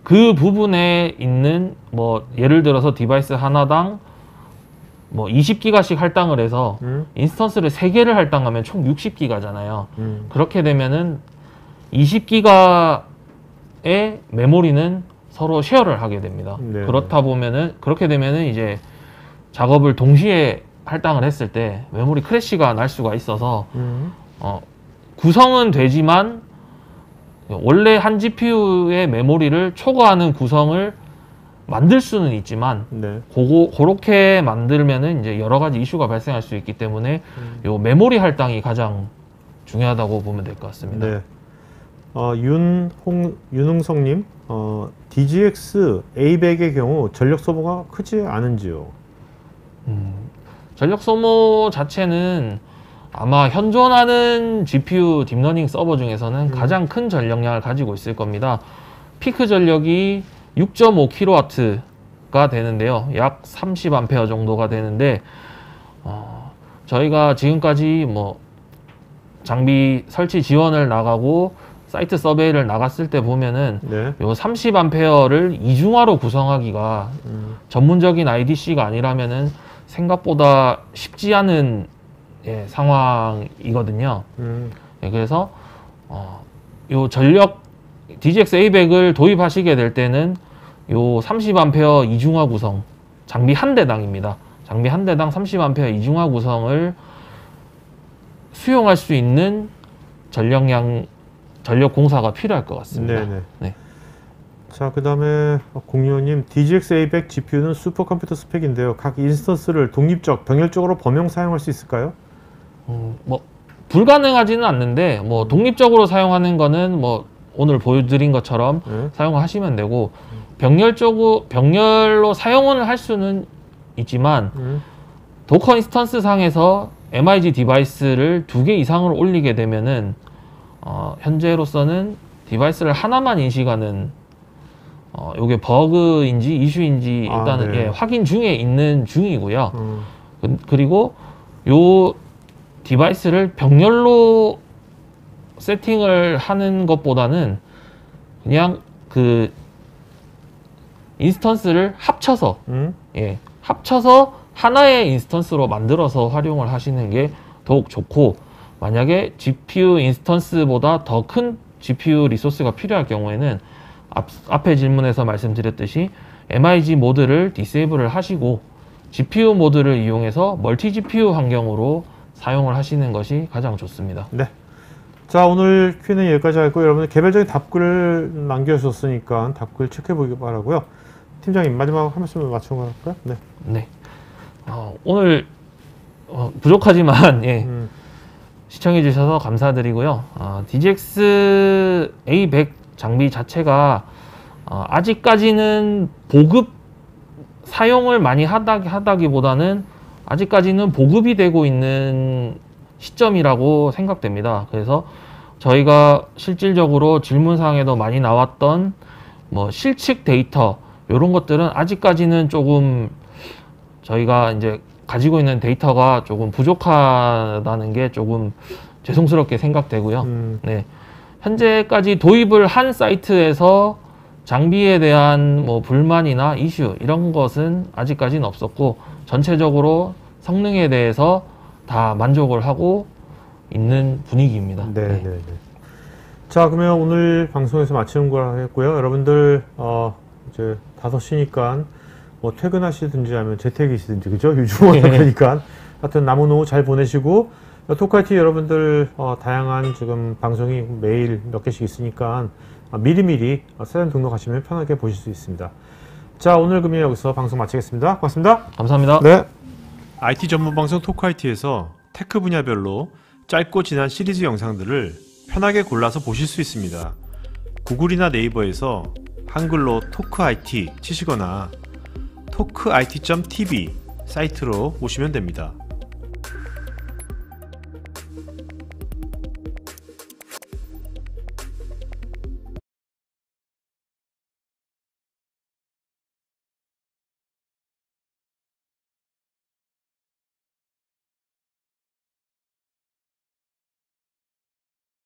그 부분에 있는 뭐 예를 들어서 디바이스 하나당 뭐 20기가씩 할당을 해서 인스턴스를 3개를 할당하면 총 60기가잖아요. 그렇게 되면은 20기가의 메모리는 서로 쉐어를 하게 됩니다. 네. 그렇게 되면은 이제 작업을 동시에 할당을 했을 때 메모리 크래시가 날 수가 있어서 구성은 되지만 원래 한 GPU의 메모리를 초과하는 구성을 만들 수는 있지만 네. 그렇게 만들면은 이제 여러 가지 이슈가 발생할 수 있기 때문에 요 메모리 할당이 가장 중요하다고 보면 될 것 같습니다. 네. 윤흥성님, DGX A100의 경우 전력 소모가 크지 않은지요? 전력 소모 자체는 아마 현존하는 GPU 딥러닝 서버 중에서는 가장 큰 전력량을 가지고 있을 겁니다. 피크 전력이 6.5kW가 되는데요. 약 30A 정도가 되는데, 저희가 지금까지 뭐 장비 설치 지원을 나가고 사이트 서베이를 나갔을 때 보면은 네. 요 30A를 이중화로 구성하기가 전문적인 IDC가 아니라면은 생각보다 쉽지 않은 상황이거든요. 그래서 요 전력 DGX A100을 도입하시게 될 때는 요 30A 이중화 구성 장비 한 대당입니다. 장비 한 대당 30A 이중화 구성을 수용할 수 있는 전력 공사가 필요할 것 같습니다. 네네. 네. 자, 그 다음에 공유님, DGX A100 GPU는 슈퍼컴퓨터 스펙인데요. 각 인스턴스를 독립적, 병렬적으로 범용 사용할 수 있을까요? 뭐 불가능하지는 않는데 뭐 독립적으로 사용하는 거는 뭐 오늘 보여드린 것처럼 사용하시면 되고 병렬로 사용을 할 수는 있지만 도커 인스턴스 상에서 MIG 디바이스를 2개 이상으로 올리게 되면은 현재로서는 디바이스를 하나만 인식하는 요게 버그인지 이슈인지 일단은 네. 확인 중에 있는 중이고요. 그리고 요 디바이스를 병렬로 세팅을 하는 것보다는 그냥 그 인스턴스를 합쳐서 합쳐서 하나의 인스턴스로 만들어서 활용을 하시는 게 더욱 좋고, 만약에 GPU 인스턴스보다 더 큰 GPU 리소스가 필요할 경우에는 앞에 질문에서 말씀드렸듯이 MIG 모드를 디세이블을 하시고 GPU 모드를 이용해서 멀티 GPU 환경으로 사용을 하시는 것이 가장 좋습니다. 네. 자, 오늘 Q&A 여기까지 하고 여러분들 개별적인 답글을 남겨주셨으니까 답글 체크해 보기 바라고요. 팀장님, 마지막 한 말씀 맞추고 갈까요? 네. 네. 오늘 부족하지만 시청해 주셔서 감사드리고요. DGX A100 장비 자체가 아직까지는 보급 사용을 많이 하다기보다는 아직까지는 보급이 되고 있는 시점이라고 생각됩니다. 그래서 저희가 실질적으로 질문사항에도 많이 나왔던 뭐 실측 데이터 이런 것들은 아직까지는 조금 저희가 이제 가지고 있는 데이터가 조금 부족하다는 게 조금 죄송스럽게 생각되고요. 네. 현재까지 도입을 한 사이트에서 장비에 대한 뭐 불만이나 이슈 이런 것은 아직까지는 없었고, 전체적으로 성능에 대해서 다 만족을 하고 있는 분위기입니다. 네. 자, 그러면 오늘 방송에서 마치는 걸 하겠고요. 여러분들 이제 5시니까 뭐 퇴근하시든지 아니면 재택이시든지, 그죠? 요즘은 그러니까 하여튼 남은 오후 잘 보내시고, 토크IT 여러분들 다양한 지금 방송이 매일 몇 개씩 있으니까 미리미리 사전 등록하시면 편하게 보실 수 있습니다. 자, 오늘 금요일 여기서 방송 마치겠습니다. 고맙습니다. 감사합니다. 네. IT 전문 방송 토크IT에서 테크 분야별로 짧고 진한 시리즈 영상들을 편하게 골라서 보실 수 있습니다. 구글이나 네이버에서 한글로 토크IT 치시거나 토크IT.tv 사이트로 오시면 됩니다.